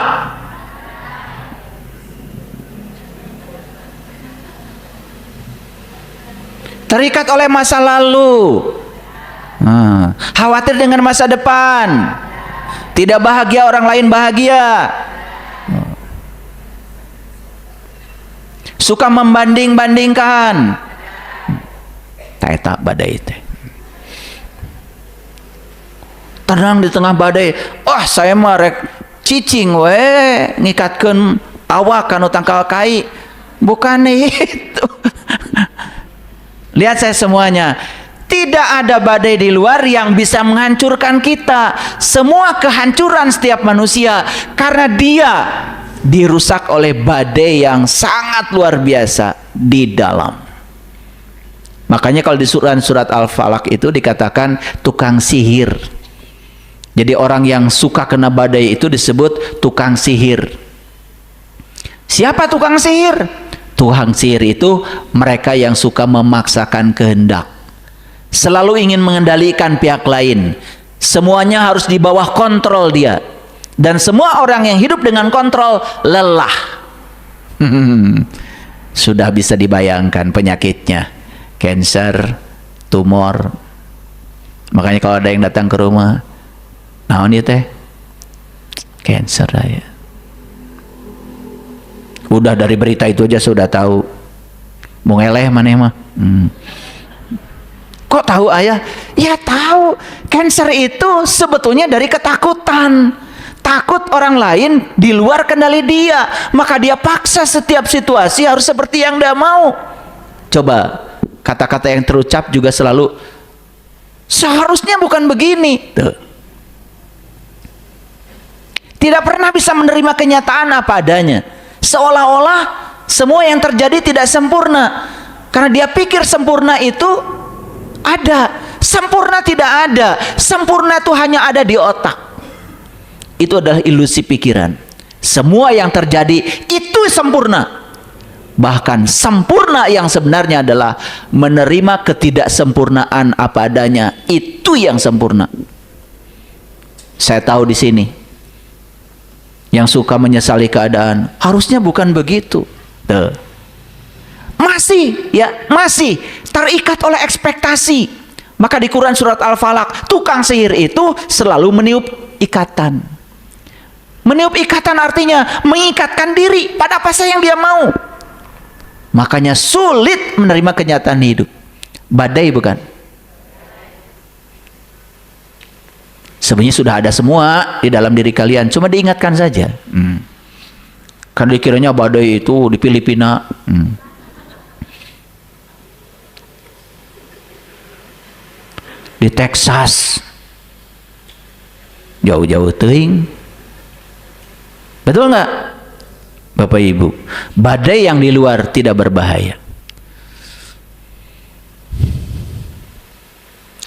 terikat oleh masa lalu, khawatir dengan masa depan, tidak bahagia orang lain bahagia, suka membanding-bandingkan. Tak badai teh. Tenang di tengah badai. Saya mah rek cicing we ngikatkeun awak kanu tangkal kai. Bukan itu. Lihat saya semuanya. Tidak ada badai di luar yang bisa menghancurkan kita. Semua kehancuran setiap manusia karena dia dirusak oleh badai yang sangat luar biasa di dalam. Makanya kalau di surat Al-Falaq itu dikatakan tukang sihir. Jadi orang yang suka kena badai itu disebut tukang sihir. Siapa tukang sihir? Tukang sihir itu mereka yang suka memaksakan kehendak. Selalu ingin mengendalikan pihak lain. Semuanya harus di bawah kontrol dia. Dan semua orang yang hidup dengan kontrol lelah. Sudah bisa dibayangkan penyakitnya. Cancer, tumor. Makanya kalau ada yang datang ke rumah, naon ieu teh? Cancer ya. Udah dari berita itu aja sudah tahu. Mau ngeleh maneh mah. Kok tahu ayah? Ya tahu. Cancer itu sebetulnya dari ketakutan. Takut orang lain di luar kendali dia. Maka dia paksa setiap situasi harus seperti yang dia mau. Coba kata-kata yang terucap juga selalu seharusnya bukan begini. Tidak pernah bisa menerima kenyataan apa adanya. Seolah-olah semua yang terjadi tidak sempurna. Karena dia pikir sempurna itu ada. Sempurna tidak ada. Sempurna itu hanya ada di otak. Itu adalah ilusi pikiran. Semua yang terjadi itu sempurna. Bahkan sempurna yang sebenarnya adalah menerima ketidaksempurnaan apa adanya. Itu yang sempurna. Saya tahu di sini yang suka menyesali keadaan, harusnya bukan begitu. Masih terikat oleh ekspektasi. Maka di Quran surat Al-Falaq, tukang sihir itu selalu meniup ikatan. Meniup ikatan artinya mengikatkan diri pada apa saja yang dia mau. Makanya sulit menerima kenyataan hidup. Badai bukan? Sebenarnya sudah ada semua di dalam diri kalian, cuma diingatkan saja. Karena dikiranya badai itu di Filipina. Di Texas. Jauh-jauh teuing. Betul nggak? Bapak Ibu, badai yang di luar tidak berbahaya.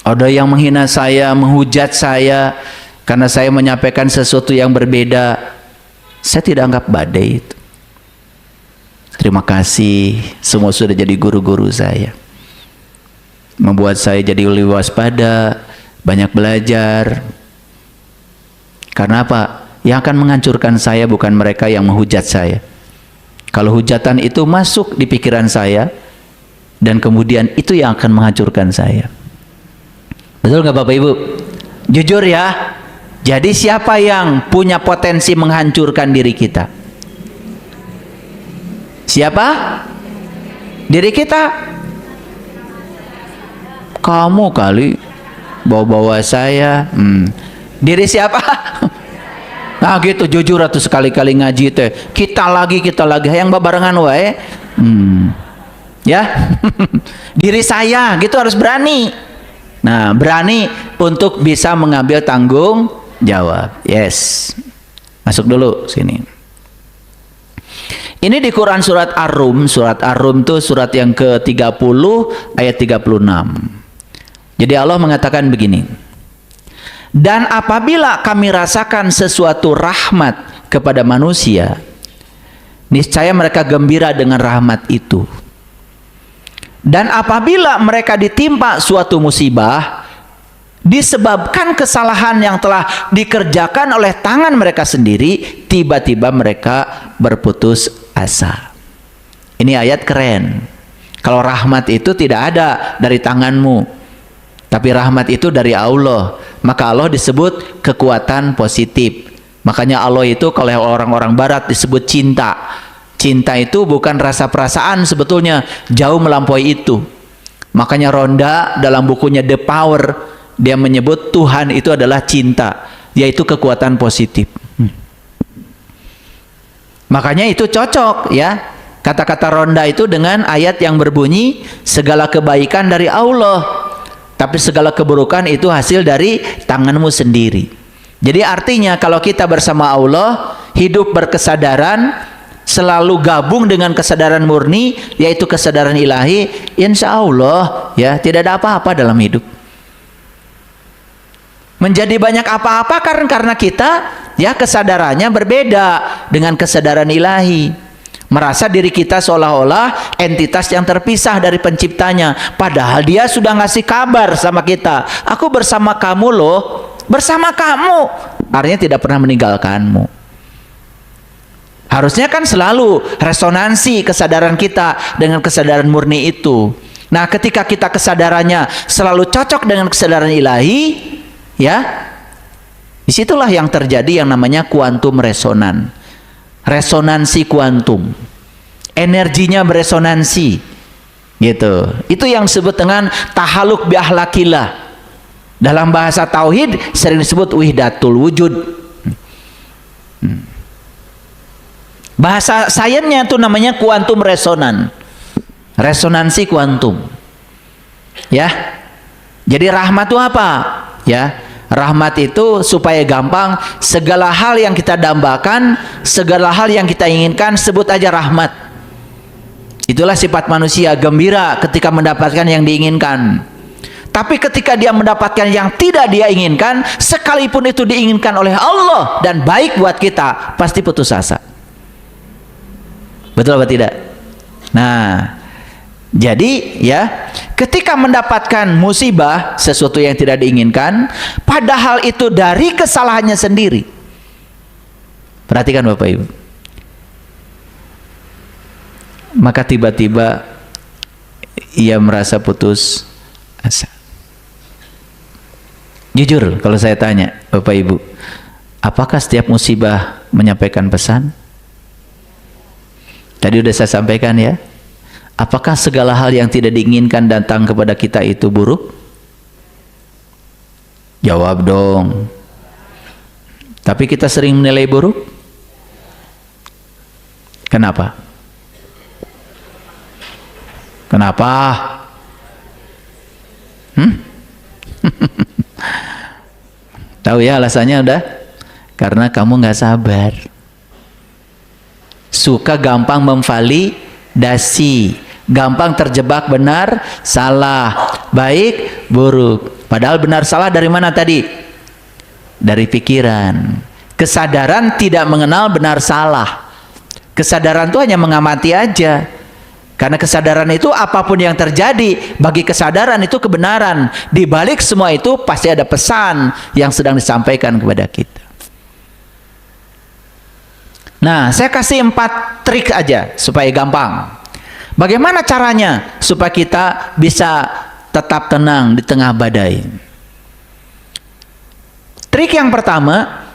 Ada yang menghina saya, menghujat saya karena saya menyampaikan sesuatu yang berbeda. Saya tidak anggap badai itu. Terima kasih, semua sudah jadi guru-guru saya. Membuat saya jadi lebih waspada, banyak belajar. Karena apa? Yang akan menghancurkan saya bukan mereka yang menghujat saya. Kalau hujatan itu masuk di pikiran saya, dan kemudian itu yang akan menghancurkan saya. Betul nggak Bapak Ibu? Jujur ya. Jadi siapa yang punya potensi menghancurkan diri kita? Siapa? Diri kita. Kamu kali bawa-bawa saya. Diri siapa? Nah gitu, jujur atau sekali-kali ngaji teh. Kita lagi yang barengan wae. Ya. Diri saya gitu harus berani. Nah, berani untuk bisa mengambil tanggung jawab. Yes. Masuk dulu sini. Ini di Quran surat Ar-Rum. Surat Ar-Rum itu surat yang ke-30 ayat 36. Jadi Allah mengatakan begini. Dan apabila kami rasakan sesuatu rahmat kepada manusia, niscaya mereka gembira dengan rahmat itu. Dan apabila mereka ditimpa suatu musibah disebabkan kesalahan yang telah dikerjakan oleh tangan mereka sendiri, tiba-tiba mereka berputus asa. Ini ayat keren. Kalau rahmat itu tidak ada dari tanganmu, tapi rahmat itu dari Allah. Maka Allah disebut kekuatan positif. Makanya Allah itu kalau orang-orang barat disebut cinta. Cinta itu bukan rasa perasaan, sebetulnya jauh melampaui itu. Makanya Ronda dalam bukunya The Power, dia menyebut Tuhan itu adalah cinta, yaitu kekuatan positif. Makanya itu cocok ya, kata-kata Ronda itu dengan ayat yang berbunyi segala kebaikan dari Allah, tapi segala keburukan itu hasil dari tanganmu sendiri. Jadi artinya kalau kita bersama Allah, hidup berkesadaran, selalu gabung dengan kesadaran murni, yaitu kesadaran ilahi, insya Allah ya tidak ada apa-apa dalam hidup. Menjadi banyak apa-apa karena kita ya kesadarannya berbeda dengan kesadaran ilahi. Merasa diri kita seolah-olah entitas yang terpisah dari penciptanya, padahal dia sudah ngasih kabar sama kita, aku bersama kamu loh, bersama kamu, artinya tidak pernah meninggalkanmu. Harusnya kan selalu resonansi kesadaran kita dengan kesadaran murni itu. Nah, ketika kita kesadarannya selalu cocok dengan kesadaran ilahi, ya, disitulah yang terjadi yang namanya kuantum resonan. Resonansi kuantum. Energinya beresonansi. Gitu. Itu yang disebut dengan tahaluk bi ahlakillah. Dalam bahasa tauhid sering disebut wihdatul wujud. Bahasa sainsnya itu namanya kuantum resonan. Resonansi kuantum. Ya. Jadi rahmat itu apa? Ya. Rahmat itu supaya gampang, segala hal yang kita dambakan, segala hal yang kita inginkan, sebut aja rahmat. Itulah sifat manusia, gembira ketika mendapatkan yang diinginkan. Tapi ketika dia mendapatkan yang tidak dia inginkan, sekalipun itu diinginkan oleh Allah dan baik buat kita, pasti putus asa. Betul atau tidak? Nah, jadi ya, ketika mendapatkan musibah, sesuatu yang tidak diinginkan, padahal itu dari kesalahannya sendiri. Perhatikan Bapak Ibu. Maka tiba-tiba ia merasa putus asa. Jujur kalau saya tanya Bapak Ibu, apakah setiap musibah menyampaikan pesan? Tadi udah saya sampaikan ya. Apakah segala hal yang tidak diinginkan datang kepada kita itu buruk? Jawab dong. Tapi kita sering menilai buruk. Kenapa? Kenapa? Tahu ya alasannya udah? Karena kamu nggak sabar. Suka gampang memvalidasi, gampang terjebak benar, salah, baik, buruk. Padahal benar salah dari mana tadi? Dari pikiran. Kesadaran tidak mengenal benar salah. Kesadaran itu hanya mengamati aja. Karena kesadaran itu apapun yang terjadi, bagi kesadaran itu kebenaran. Di balik semua itu pasti ada pesan yang sedang disampaikan kepada kita. Nah, saya kasih 4 trik aja supaya gampang. Bagaimana caranya supaya kita bisa tetap tenang di tengah badai? Trik yang pertama,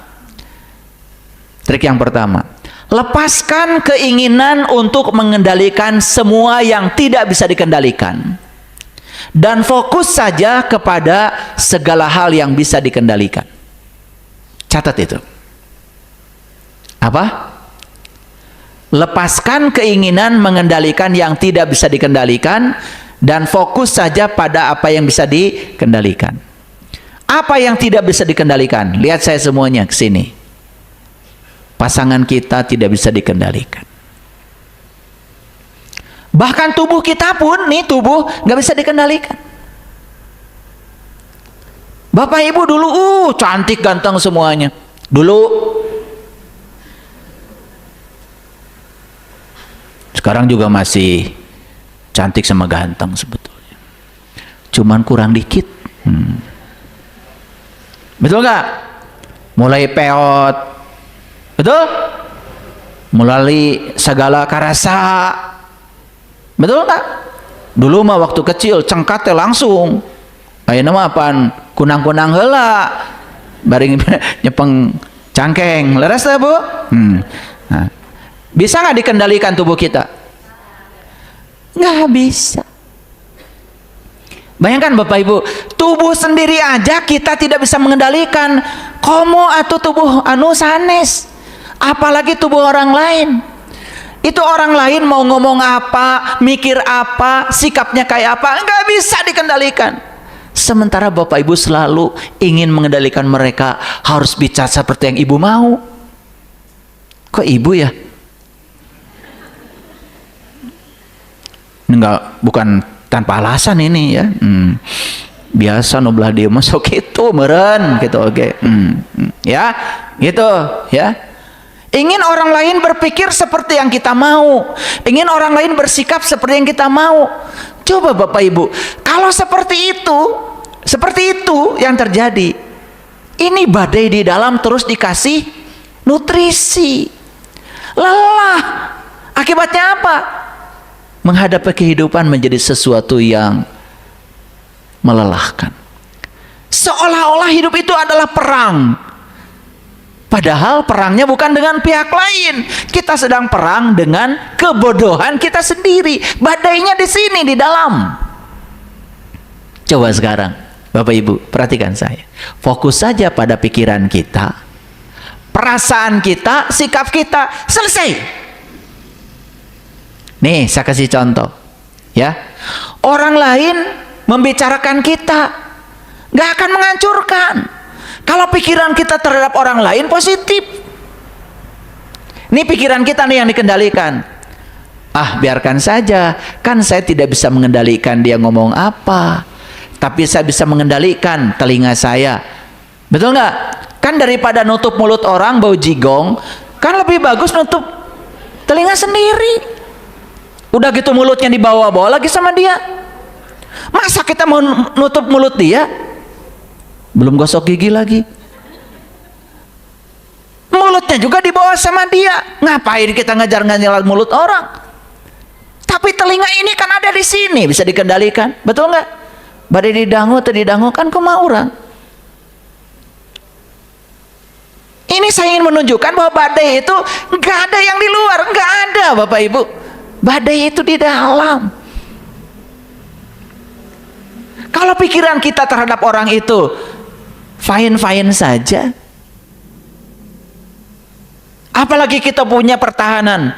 lepaskan keinginan untuk mengendalikan semua yang tidak bisa dikendalikan. Dan fokus saja kepada segala hal yang bisa dikendalikan. Catat itu. Apa? Lepaskan keinginan mengendalikan yang tidak bisa dikendalikan dan fokus saja pada apa yang bisa dikendalikan. Apa yang tidak bisa dikendalikan? Lihat saya semuanya ke sini. Pasangan kita tidak bisa dikendalikan. Bahkan tubuh kita pun, nih tubuh nggak bisa dikendalikan. Bapak Ibu dulu, cantik ganteng semuanya. Dulu. Sekarang juga masih cantik sama ganteng sebetulnya. Cuman kurang dikit. Betul nggak? Mulai peot. Betul? Melalui segala karasa. Betul nggak? Dulu mah waktu kecil cengkatnya langsung. Ayeuna mah apaan? Kunang-kunang heula. Baring nyepeng cangkeng. Leres teh, Bu? Nah. Bisa nggak dikendalikan tubuh kita? Nggak bisa. Bayangkan Bapak Ibu, tubuh sendiri aja kita tidak bisa mengendalikan. Komo atau tubuh anu sanes, apalagi tubuh orang lain. Itu orang lain mau ngomong apa, mikir apa, sikapnya kayak apa, nggak bisa dikendalikan. Sementara Bapak Ibu selalu ingin mengendalikan mereka, harus bicara seperti yang Ibu mau. Kok Ibu ya? Enggak, bukan tanpa alasan ini ya. Biasa noblah dia masuk itu meren gitu, oke. Ya, gitu ya. Ingin orang lain berpikir seperti yang kita mau, ingin orang lain bersikap seperti yang kita mau. Coba Bapak Ibu, kalau seperti itu yang terjadi. Ini badai di dalam terus dikasih nutrisi. Lelah. Akibatnya apa? Menghadapi kehidupan menjadi sesuatu yang melelahkan. Seolah-olah hidup itu adalah perang. Padahal perangnya bukan dengan pihak lain. Kita sedang perang dengan kebodohan kita sendiri. Badainya di sini, di dalam. Coba sekarang, Bapak Ibu, perhatikan saya. Fokus saja pada pikiran kita, perasaan kita, sikap kita. Selesai. Nih, saya kasih contoh. Ya. Orang lain membicarakan kita, nggak akan menghancurkan. Kalau pikiran kita terhadap orang lain positif. Ini pikiran kita nih yang dikendalikan. Biarkan saja. Kan saya tidak bisa mengendalikan dia ngomong apa. Tapi saya bisa mengendalikan telinga saya. Betul nggak? Kan daripada nutup mulut orang bau jigong, kan lebih bagus nutup telinga sendiri. Udah gitu mulutnya dibawa-bawa lagi sama dia. Masa kita mau nutup mulut dia? Belum gosok gigi lagi. Mulutnya juga dibawa sama dia. Ngapain kita ngejar-ngejar mulut orang? Tapi telinga ini kan ada di sini, bisa dikendalikan. Betul nggak? Badai didangu atau didangu kan kemauran. Ini saya ingin menunjukkan bahwa badai itu nggak ada yang di luar, nggak ada Bapak Ibu. Badai itu di dalam. Kalau pikiran kita terhadap orang itu fine-fine saja, apalagi kita punya pertahanan,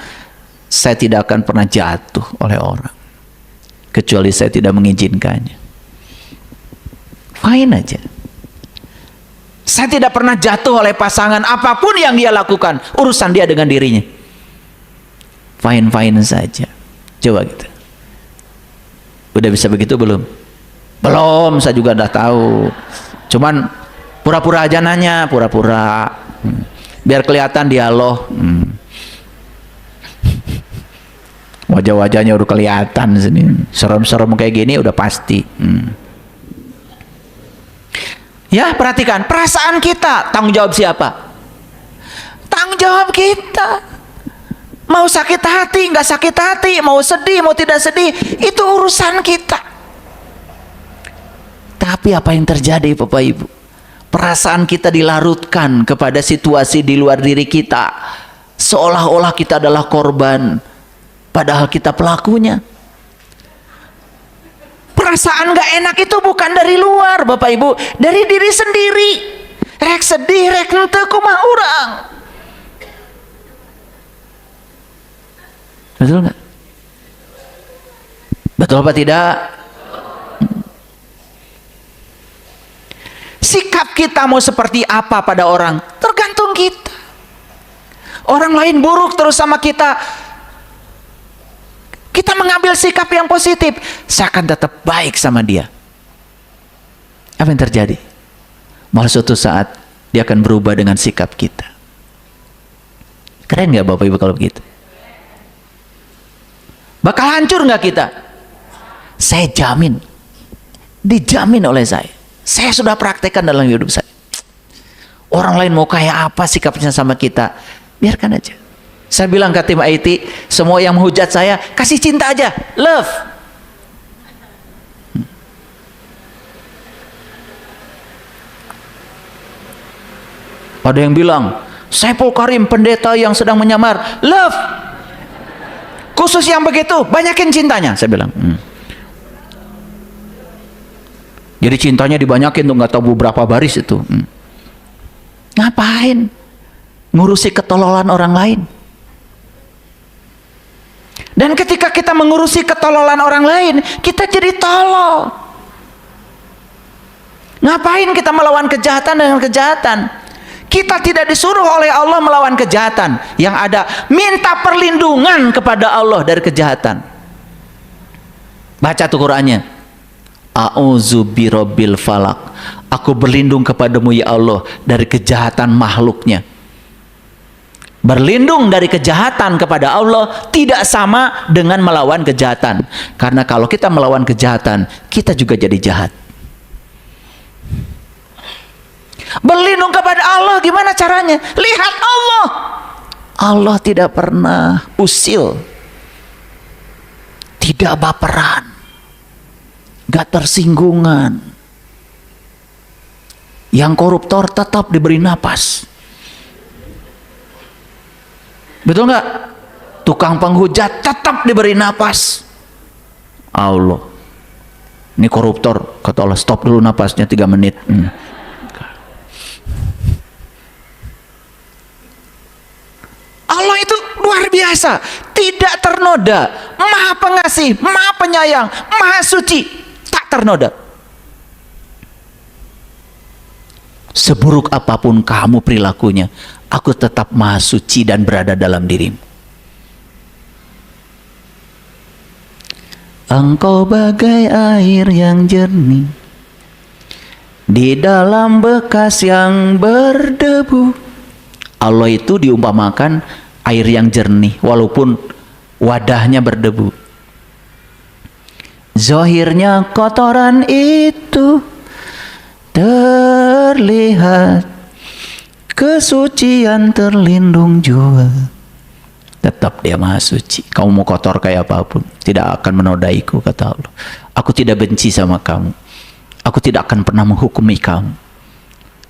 saya tidak akan pernah jatuh oleh orang kecuali saya tidak mengizinkannya. Fine aja. Saya tidak pernah jatuh oleh pasangan, apapun yang dia lakukan, urusan dia dengan dirinya. Fine-fine saja. Coba gitu. Udah bisa begitu belum? Belum, saya juga udah tahu. Cuman pura-pura aja nanya, pura-pura. Biar kelihatan dialog. Wajah-wajahnya udah kelihatan sini. Serem-serem kayak gini udah pasti. Ya, perhatikan, perasaan kita, tanggung jawab siapa? Tanggung jawab kita. Mau sakit hati, nggak sakit hati, mau sedih, mau tidak sedih, itu urusan kita. Tapi apa yang terjadi Bapak Ibu? Perasaan kita dilarutkan kepada situasi di luar diri kita, seolah-olah kita adalah korban, padahal kita pelakunya. Perasaan gak enak itu bukan dari luar Bapak Ibu, dari diri sendiri. Rek sedih, rek henteu kumaha urang. Betul nggak? Betul apa tidak? Sikap kita mau seperti apa pada orang tergantung kita. Orang lain buruk terus sama kita, kita mengambil sikap yang positif, saya akan tetap baik sama dia. Apa yang terjadi? Malah suatu saat dia akan berubah dengan sikap kita. Keren nggak Bapak Ibu kalau begitu? Bakal hancur nggak kita? Saya jamin, dijamin oleh saya. Saya sudah praktekkan dalam hidup saya. Orang lain mau kayak apa sikapnya sama kita, biarkan aja. Saya bilang ke tim IT, semua yang menghujat saya, kasih cinta aja, love. Ada yang bilang, Saiful Karim pendeta yang sedang menyamar, love. Khusus yang begitu, banyakin cintanya, saya bilang. Jadi cintanya dibanyakin tuh, nggak tahu beberapa baris itu. Ngapain? Ngurusi ketololan orang lain. Dan ketika kita mengurusi ketololan orang lain, kita jadi tolol. Ngapain kita melawan kejahatan dengan kejahatan? Kita tidak disuruh oleh Allah melawan kejahatan. Yang ada, minta perlindungan kepada Allah dari kejahatan. Baca tuh Qur'annya. A'udzu birabbil falak. Aku berlindung kepadamu ya Allah dari kejahatan makhluknya. Berlindung dari kejahatan kepada Allah tidak sama dengan melawan kejahatan. Karena kalau kita melawan kejahatan, kita juga jadi jahat. Berlindung kepada Allah gimana caranya? Lihat Allah. Allah tidak pernah usil, tidak baperan, gak tersinggungan. Yang koruptor tetap diberi napas. Betul nggak? Tukang penghujat tetap diberi napas. Allah, ini koruptor, kata Allah, stop dulu napasnya 3 menit. Allah itu luar biasa, tidak ternoda, maha pengasih, maha penyayang, maha suci, tak ternoda. Seburuk apapun kamu perilakunya, aku tetap maha suci dan berada dalam dirimu. Engkau bagai air yang jernih di dalam bekas yang berdebu. Allah itu diumpamakan air yang jernih walaupun wadahnya berdebu. Zahirnya kotoran itu terlihat, kesucian terlindung jua. Tetap dia maha suci. Kamu mau kotor kayak apapun, tidak akan menodaiku, kata Allah. Aku tidak benci sama kamu. Aku tidak akan pernah menghukumi kamu.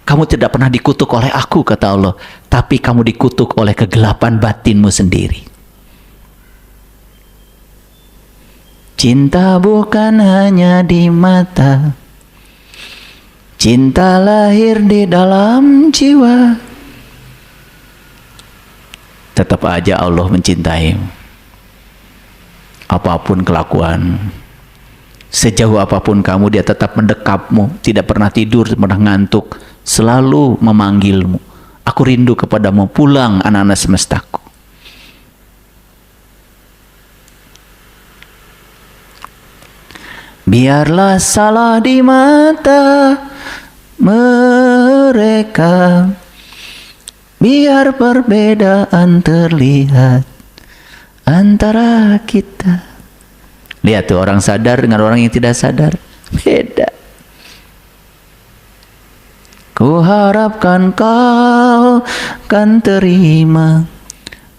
Kamu tidak pernah dikutuk oleh aku, kata Allah. Tapi kamu dikutuk oleh kegelapan batinmu sendiri. Cinta bukan hanya di mata, cinta lahir di dalam jiwa. Tetap aja Allah mencintaimu. Apapun kelakuan, sejauh apapun kamu, dia tetap mendekapmu. Tidak pernah tidur, pernah ngantuk, selalu memanggilmu. Aku rindu kepadamu, pulang anak-anak semestaku. Biarlah salah di mata mereka, biar perbedaan terlihat antara kita. Lihat tuh, orang sadar dengan orang yang tidak sadar, beda. Ku harapkan kau kan terima,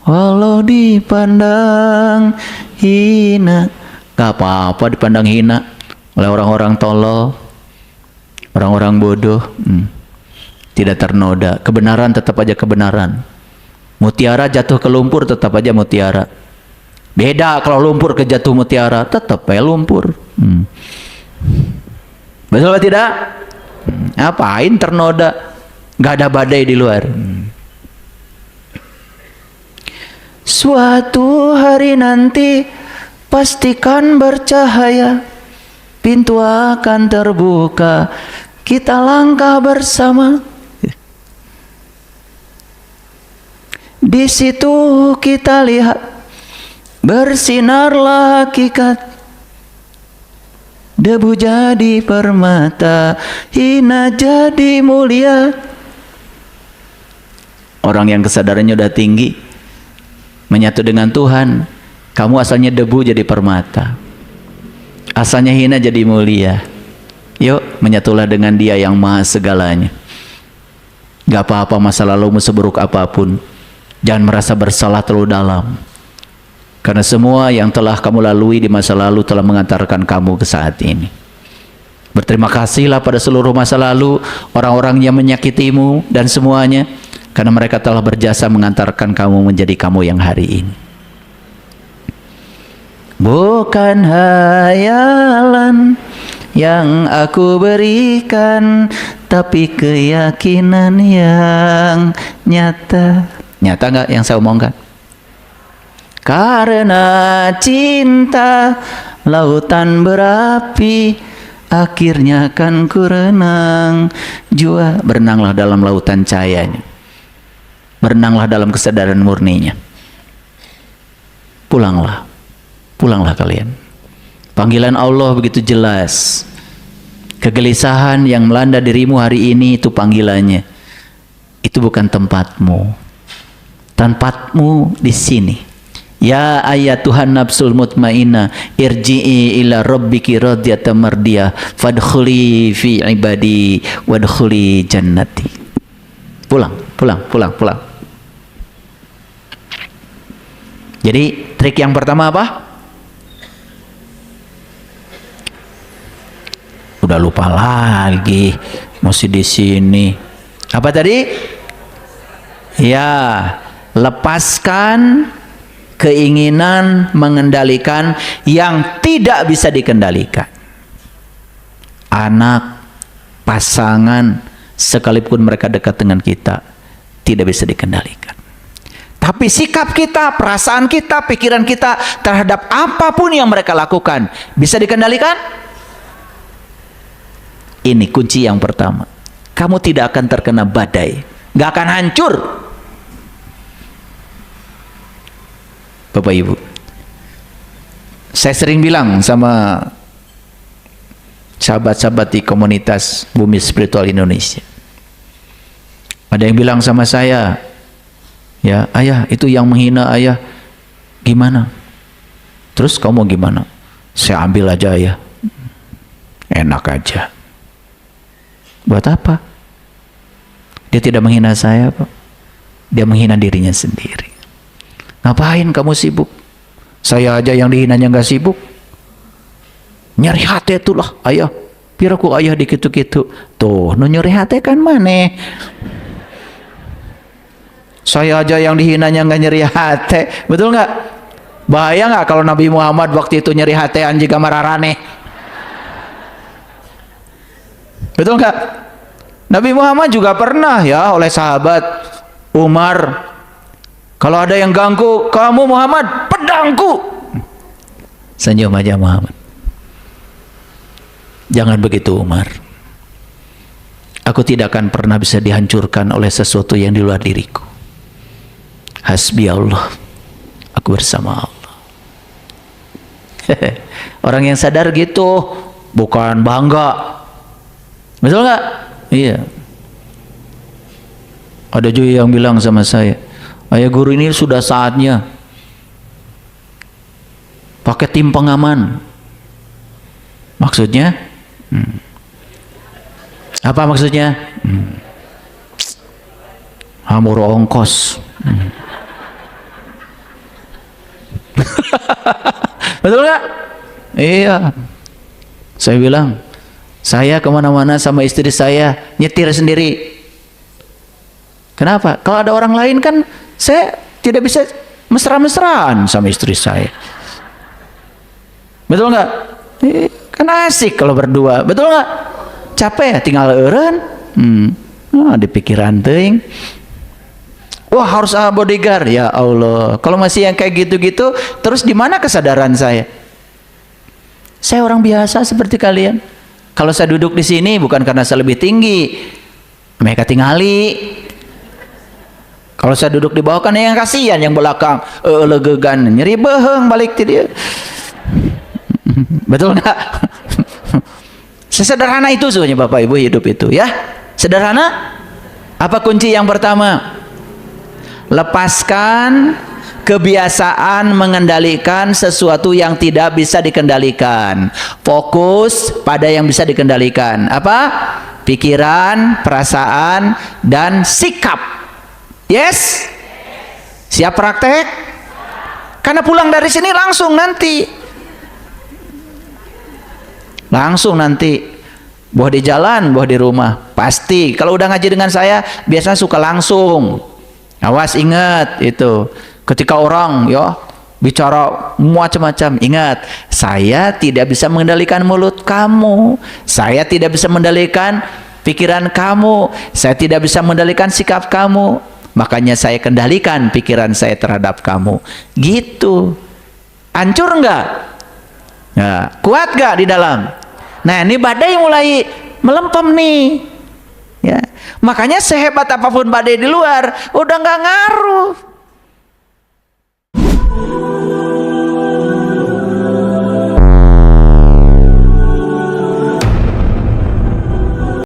walau dipandang hina. Gak apa-apa dipandang hina oleh orang-orang tolol, orang-orang bodoh. Tidak ternoda. Kebenaran tetap aja kebenaran. Mutiara jatuh ke lumpur tetap aja mutiara. Beda kalau lumpur ke jatuh mutiara, tetap aja lumpur. Betul atau tidak? Ngapain ternoda? Gak ada badai di luar. Suatu hari nanti pastikan bercahaya, pintu akan terbuka, kita langkah bersama. Di situ kita lihat bersinarlah hakikat, debu jadi permata, hina jadi mulia. Orang yang kesadarannya udah tinggi, menyatu dengan Tuhan, kamu asalnya debu jadi permata, asalnya hina jadi mulia. Yuk menyatulah dengan Dia yang maha segalanya. Gak apa-apa masa lalumu seburuk apapun, jangan merasa bersalah terlalu dalam, karena semua yang telah kamu lalui di masa lalu telah mengantarkan kamu ke saat ini. Berterima kasihlah pada seluruh masa lalu, orang-orang yang menyakitimu dan semuanya, karena mereka telah berjasa mengantarkan kamu menjadi kamu yang hari ini. Bukan hayalan yang aku berikan, tapi keyakinan yang nyata. Nyata nggak yang saya omongkan? Karena cinta lautan berapi, akhirnya kan ku renang jua. Berenanglah dalam lautan cahayanya, berenanglah dalam kesadaran murninya. Pulanglah, pulanglah kalian. Panggilan Allah begitu jelas. Kegelisahan yang melanda dirimu hari ini itu panggilannya. Itu bukan tempatmu. Tempatmu di sini. Ya ayatuhan nafsul mutmainnah, irji'i ila rabbiki radiyatan mardiyah, fadkhuli fi ibadi wadkhuli jannati. Pulang, pulang, pulang, pulang. Jadi trik yang pertama apa? Udah lupa lagi, masih di sini. Apa tadi? Ya, lepaskan keinginan mengendalikan yang tidak bisa dikendalikan. Anak, pasangan, sekalipun mereka dekat dengan kita, tidak bisa dikendalikan. Tapi sikap kita, perasaan kita, pikiran kita terhadap apapun yang mereka lakukan, bisa dikendalikan? Ini kunci yang pertama. Kamu tidak akan terkena badai, gak akan hancur. Bapak Ibu, saya sering bilang sama sahabat-sahabat di komunitas Bumi Spiritual Indonesia, ada yang bilang sama saya, ya ayah itu yang menghina ayah gimana? Terus kamu mau gimana? Saya ambil aja ayah, enak aja. Buat apa? Dia tidak menghina saya, Pak. Dia menghina dirinya sendiri. Ngapain kamu sibuk? Saya aja yang dihinanya nggak sibuk. Nyari hati itulah ayah. Biar aku ayah dikit-gitu. Tuh, nyari hati kan mana? Saya aja yang dihinanya nggak nyari hati. Betul nggak? Bahaya nggak kalau Nabi Muhammad waktu itu nyari hati anjing mararane? Betul nggak? Nabi Muhammad juga pernah ya oleh sahabat Umar, kalau ada yang ganggu kamu Muhammad, pedangku. Senyum aja Muhammad. Jangan begitu Umar. Aku tidak akan pernah bisa dihancurkan oleh sesuatu yang di luar diriku. Hasbi Allah. Aku bersama Allah. Orang yang sadar gitu, bukan bangga. Betul nggak? Iya. Ada juga yang bilang sama saya, ayah guru ini sudah saatnya pakai tim pengaman. Maksudnya? Apa maksudnya? Hamur ongkos. Betul nggak? Iya. Saya bilang, saya kemana-mana sama istri saya nyetir sendiri. Kenapa? Kalau ada orang lain kan saya tidak bisa mesra-mesraan sama istri saya. Betul nggak? Kan asik kalau berdua. Betul nggak? Capek ya tinggal eureun. Di pikiran teuing. Wah, harus ada bodyguard. Ya Allah, kalau masih yang kayak gitu-gitu, terus di mana kesadaran saya? Saya orang biasa seperti kalian. Kalau saya duduk di sini bukan karena saya lebih tinggi, mereka tingali. Kalau saya duduk di bawah kan yang kasihan yang belakang, legegan, nyeri beheng balik ke dia. Betul nggak? Sesederhana itu sebenarnya Bapak Ibu hidup itu ya. Sederhana. Apa kunci yang pertama? Lepaskan kebiasaan mengendalikan sesuatu yang tidak bisa dikendalikan. Fokus pada yang bisa dikendalikan. Apa? Pikiran, perasaan, dan sikap. Yes? Siap praktek? Karena pulang dari sini langsung nanti. Langsung nanti. Boh di jalan, boh di rumah. Pasti. Kalau udah ngaji dengan saya, biasanya suka langsung. Awas, ingat itu. Ketika orang ya bicara macam-macam, ingat, saya tidak bisa mengendalikan mulut kamu. Saya tidak bisa mengendalikan pikiran kamu. Saya tidak bisa mengendalikan sikap kamu. Makanya saya kendalikan pikiran saya terhadap kamu. Gitu. Hancur enggak? Nah, kuat enggak di dalam? Nah, ini badai mulai melempem nih. Ya. Makanya sehebat apapun badai di luar, udah nggak ngaruh.